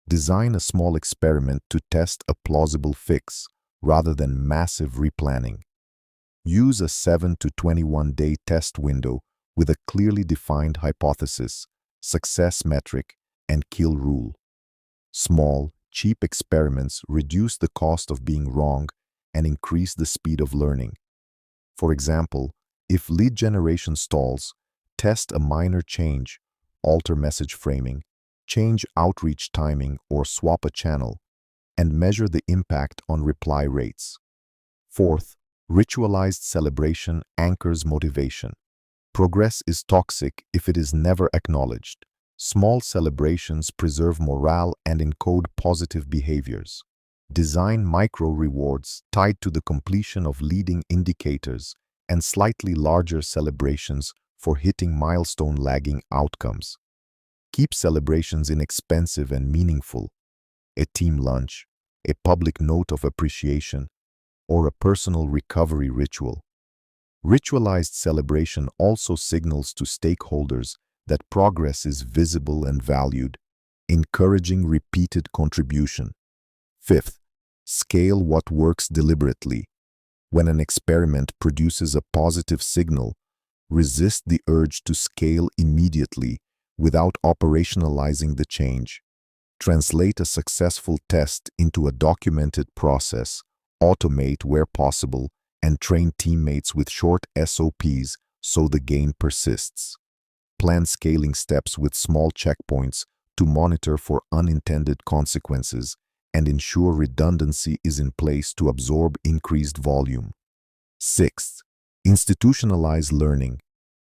design a small experiment to test a plausible fix rather than massive replanning. Use a 7 to 21-day test window with a clearly defined hypothesis, success metric, and kill rule. Small, cheap experiments reduce the cost of being wrong and increase the speed of learning. For example, if lead generation stalls, test a minor change, alter message framing, change outreach timing, or swap a channel, and measure the impact on reply rates. Fourth, ritualized celebration anchors motivation. Progress is toxic if it is never acknowledged. Small celebrations preserve morale and encode positive behaviors. Design micro-rewards tied to the completion of leading indicators and slightly larger celebrations for hitting milestone-lagging outcomes. Keep celebrations inexpensive and meaningful: a team lunch, a public note of appreciation, or a personal recovery ritual. Ritualized celebration also signals to stakeholders that progress is visible and valued, encouraging repeated contribution. Fifth, scale what works deliberately. When an experiment produces a positive signal, resist the urge to scale immediately without operationalizing the change. Translate a successful test into a documented process, automate where possible, and train teammates with short SOPs so the gain persists. Plan scaling steps with small checkpoints to monitor for unintended consequences and ensure redundancy is in place to absorb increased volume. Sixth, institutionalize learning.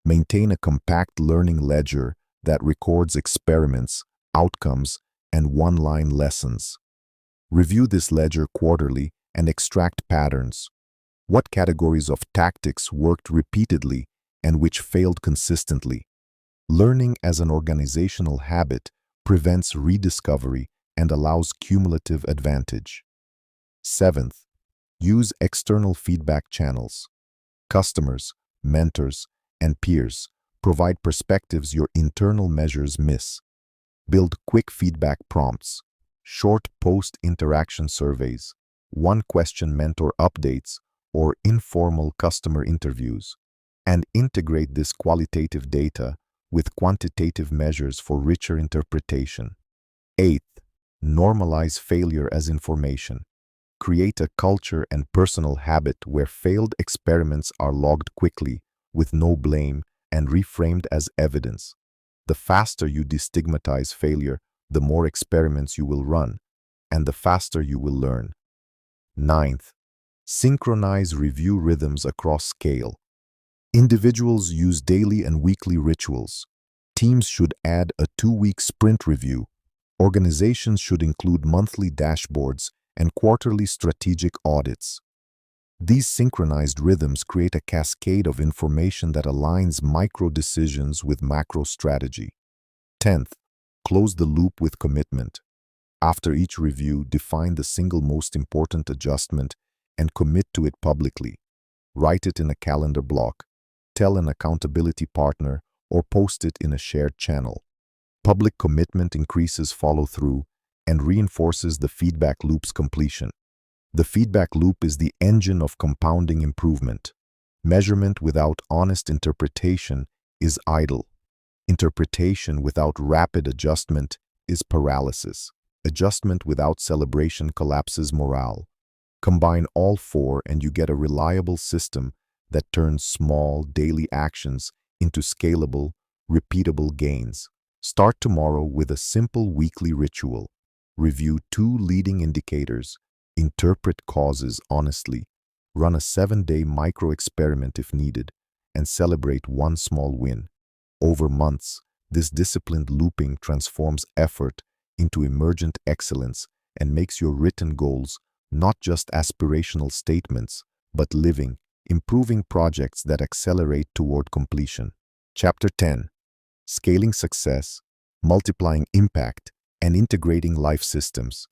Maintain a compact learning ledger that records experiments, outcomes, and one-line lessons. Review this ledger quarterly and extract patterns. What categories of tactics worked repeatedly and which failed consistently? Learning as an organizational habit prevents rediscovery and allows cumulative advantage. Seventh, use external feedback channels. Customers, mentors, and peers provide perspectives your internal measures miss. Build quick feedback prompts, short post-interaction surveys, one-question mentor updates, or informal customer interviews, and integrate this qualitative data with quantitative measures for richer interpretation. Eighth, normalize failure as information. Create a culture and personal habit where failed experiments are logged quickly, with no blame, and reframed as evidence. The faster you destigmatize failure, the more experiments you will run, and the faster you will learn. Ninth, synchronize review rhythms across scale. Individuals use daily and weekly rituals. Teams should add a 2-week sprint review. Organizations should include monthly dashboards and quarterly strategic audits. These synchronized rhythms create a cascade of information that aligns micro decisions with macro strategy. 10th, close the loop with commitment. After each review, define the single most important adjustment and commit to it publicly. Write it in a calendar block, tell an accountability partner, or post it in a shared channel. Public commitment increases follow-through and reinforces the feedback loop's completion. The feedback loop is the engine of compounding improvement. Measurement without honest interpretation is idle. Interpretation without rapid adjustment is paralysis. Adjustment without celebration collapses morale. Combine all four and you get a reliable system that turns small, daily actions into scalable, repeatable gains. Start tomorrow with a simple weekly ritual. Review 2 leading indicators. Interpret causes honestly. Run a 7-day micro-experiment if needed, and celebrate one small win. Over months, this disciplined looping transforms effort into emergent excellence and makes your written goals not just aspirational statements, but living, improving projects that accelerate toward completion. Chapter 10. Scaling success, multiplying impact, and integrating life systems.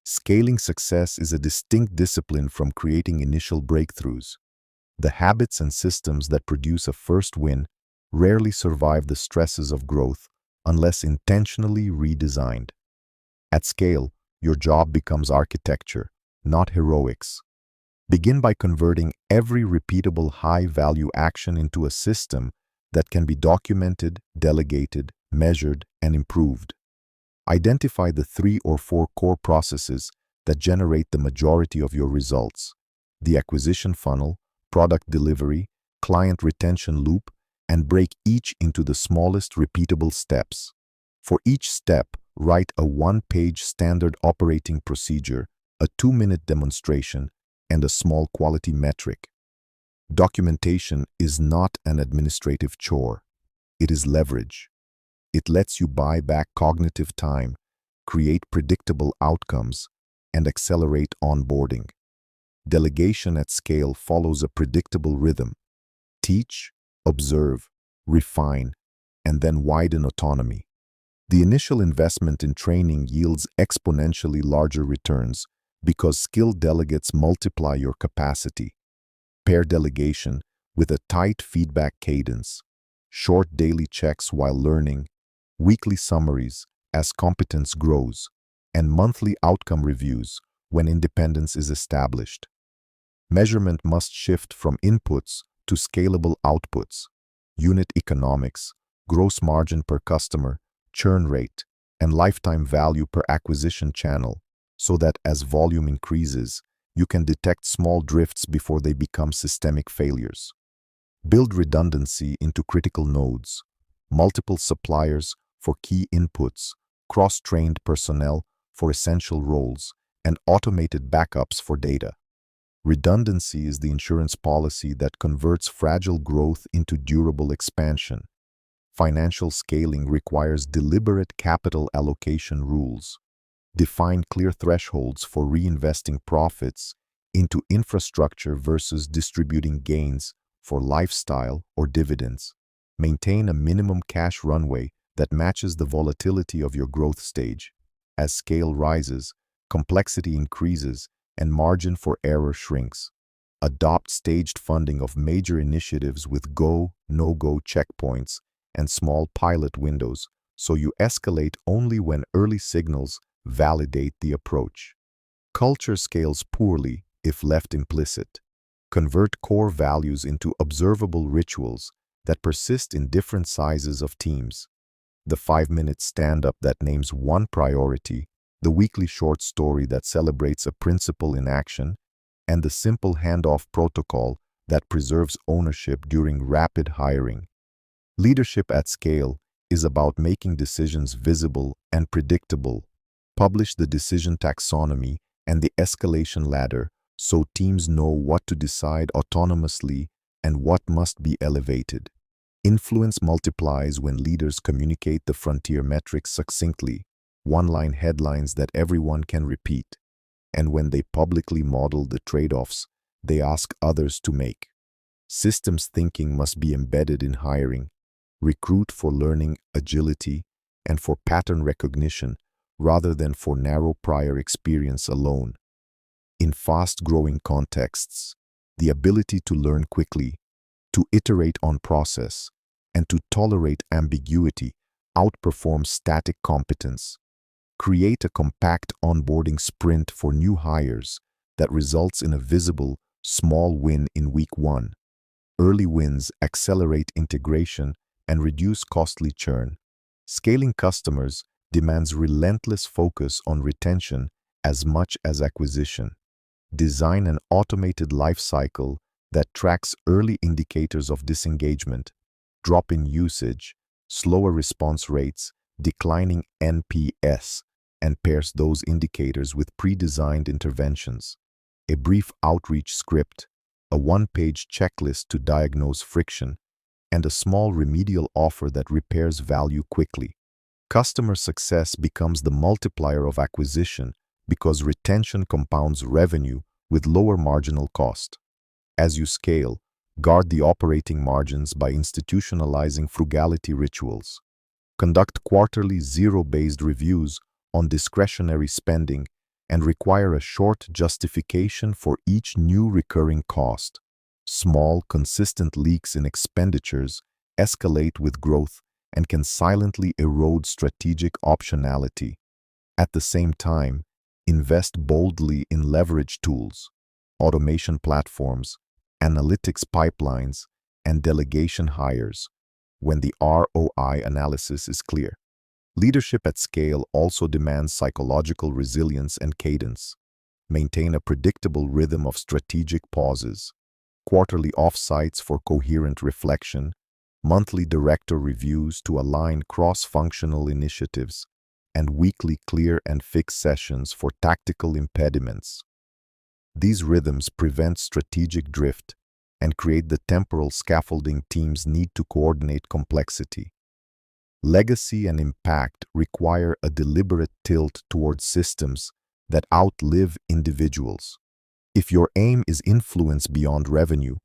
Scaling success is a distinct discipline from creating initial breakthroughs. The habits and systems that produce a first win rarely survive the stresses of growth unless intentionally redesigned. At scale, your job becomes architecture, not heroics. Begin by converting every repeatable high-value action into a system that can be documented, delegated, measured, and improved. Identify the 3 or 4 core processes that generate the majority of your results: the acquisition funnel, product delivery, client retention loop, and break each into the smallest repeatable steps. For each step, write a 1-page standard operating procedure, a 2-minute demonstration, and a small quality metric. Documentation is not an administrative chore. It is leverage. It lets you buy back cognitive time, create predictable outcomes, and accelerate onboarding. Delegation at scale follows a predictable rhythm. Teach, observe, refine, and then widen autonomy. The initial investment in training yields exponentially larger returns because skilled delegates multiply your capacity. Pair delegation with a tight feedback cadence, short daily checks while learning, weekly summaries as competence grows, and monthly outcome reviews when independence is established. Measurement must shift from inputs to scalable outputs. Unit economics, gross margin per customer, churn rate, and lifetime value per acquisition channel, so that as volume increases, you can detect small drifts before they become systemic failures. Build redundancy into critical nodes, multiple suppliers for key inputs, cross-trained personnel for essential roles, and automated backups for data. Redundancy is the insurance policy that converts fragile growth into durable expansion. Financial scaling requires deliberate capital allocation rules. Define clear thresholds for reinvesting profits into infrastructure versus distributing gains for lifestyle or dividends. Maintain a minimum cash runway that matches the volatility of your growth stage. As scale rises, complexity increases, and margin for error shrinks. Adopt staged funding of major initiatives with go, no-go checkpoints and small pilot windows, so you escalate only when early signals validate the approach. Culture scales poorly if left implicit. Convert core values into observable rituals that persist in different sizes of teams. The 5-minute stand-up that names one priority, the weekly short story that celebrates a principle in action, and the simple handoff protocol that preserves ownership during rapid hiring. Leadership at scale is about making decisions visible and predictable. Publish the decision taxonomy and the escalation ladder so teams know what to decide autonomously and what must be elevated. Influence multiplies when leaders communicate the frontier metrics succinctly, one-line headlines that everyone can repeat, and when they publicly model the trade-offs they ask others to make. Systems thinking must be embedded in hiring, recruit for learning agility and for pattern recognition rather than for narrow prior experience alone. In fast-growing contexts, the ability to learn quickly, to iterate on process, and to tolerate ambiguity outperforms static competence. Create a compact onboarding sprint for new hires that results in a visible, small win in week 1. Early wins accelerate integration and reduce costly churn. Scaling customers demands relentless focus on retention as much as acquisition. Design an automated life cycle that tracks early indicators of disengagement, drop in usage, slower response rates, declining NPS, and pairs those indicators with pre-designed interventions. A brief outreach script, a one-page checklist to diagnose friction, and a small remedial offer that repairs value quickly. Customer success becomes the multiplier of acquisition because retention compounds revenue with lower marginal cost. As you scale, guard the operating margins by institutionalizing frugality rituals. Conduct quarterly zero-based reviews on discretionary spending and require a short justification for each new recurring cost. Small, consistent leaks in expenditures escalate with growth and can silently erode strategic optionality. At the same time, invest boldly in leverage tools, automation platforms, analytics pipelines, and delegation hires when the ROI analysis is clear. Leadership at scale also demands psychological resilience and cadence. Maintain a predictable rhythm of strategic pauses, quarterly offsites for coherent reflection, monthly director reviews to align cross-functional initiatives, and weekly clear and fix sessions for tactical impediments. These rhythms prevent strategic drift and create the temporal scaffolding teams need to coordinate complexity. Legacy and impact require a deliberate tilt towards systems that outlive individuals. If your aim is influence beyond revenue,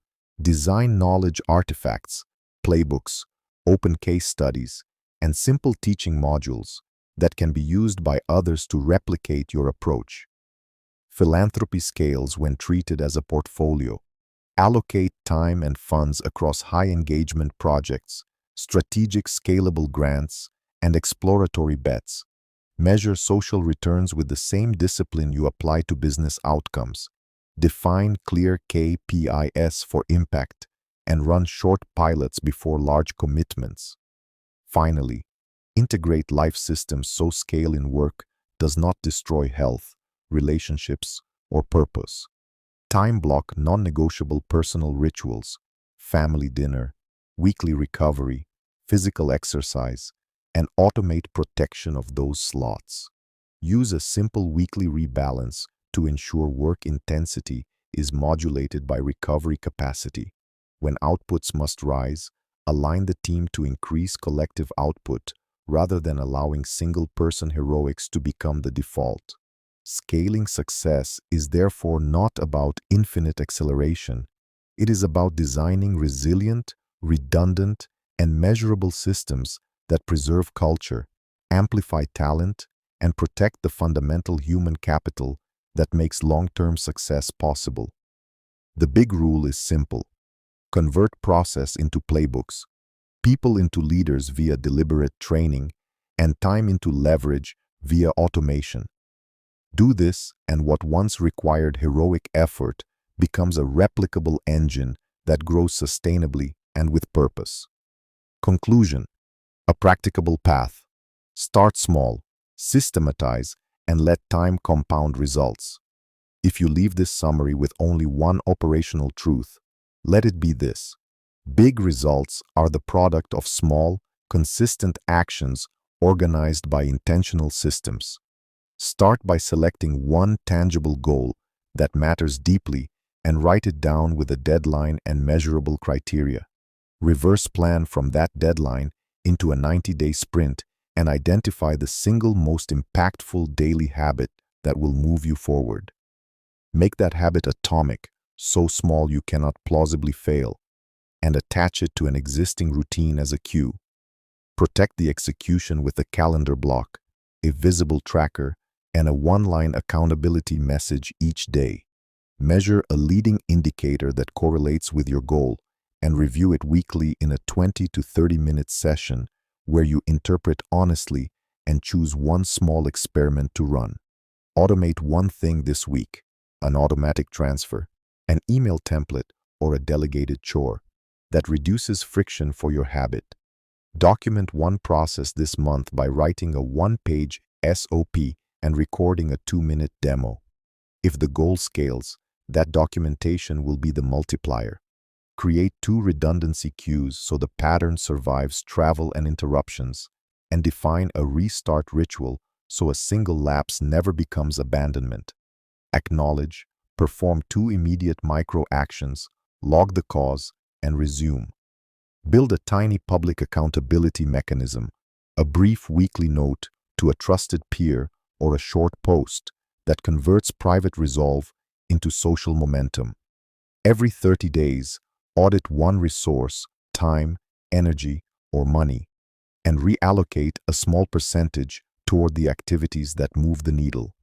design knowledge artifacts, playbooks, open case studies, and simple teaching modules that can be used by others to replicate your approach. Philanthropy scales when treated as a portfolio. Allocate time and funds across high-engagement projects, strategic scalable grants, and exploratory bets. Measure social returns with the same discipline you apply to business outcomes. Define clear KPIs for impact and run short pilots before large commitments. Finally, integrate life systems so scale in work does not destroy health, relationships, or purpose. Time block non-negotiable personal rituals, family dinner, weekly recovery, physical exercise, and automate protection of those slots. Use a simple weekly rebalance to ensure work intensity is modulated by recovery capacity. When outputs must rise, align the team to increase collective output rather than allowing single-person heroics to become the default. Scaling success is therefore not about infinite acceleration. It is about designing resilient, redundant, and measurable systems that preserve culture, amplify talent, and protect the fundamental human capital that makes long-term success possible. The big rule is simple. Convert process into playbooks, people into leaders via deliberate training, and time into leverage via automation. Do this, and what once required heroic effort becomes a replicable engine that grows sustainably and with purpose. Conclusion: a practicable path. Start small, systematize, and let time compound results. If you leave this summary with only one operational truth, let it be this: big results are the product of small, consistent actions organized by intentional systems. Start by selecting one tangible goal that matters deeply and write it down with a deadline and measurable criteria. Reverse plan from that deadline into a 90-day sprint and identify the single most impactful daily habit that will move you forward. Make that habit atomic, so small you cannot plausibly fail, and attach it to an existing routine as a cue. Protect the execution with a calendar block, a visible tracker, and a one-line accountability message each day. Measure a leading indicator that correlates with your goal and review it weekly in a 20 to 30-minute session where you interpret honestly and choose one small experiment to run. Automate one thing this week: an automatic transfer, an email template, or a delegated chore that reduces friction for your habit. Document one process this month by writing a one-page SOP and recording a 2-minute demo. If the goal scales, that documentation will be the multiplier. Create 2 redundancy cues so the pattern survives travel and interruptions, and define a restart ritual so a single lapse never becomes abandonment. Acknowledge, perform 2 immediate micro actions, log the cause, and resume. Build a tiny public accountability mechanism, a brief weekly note to a trusted peer or a short post that converts private resolve into social momentum. Every 30 days, audit one resource, time, energy, or money, and reallocate a small percentage toward the activities that move the needle.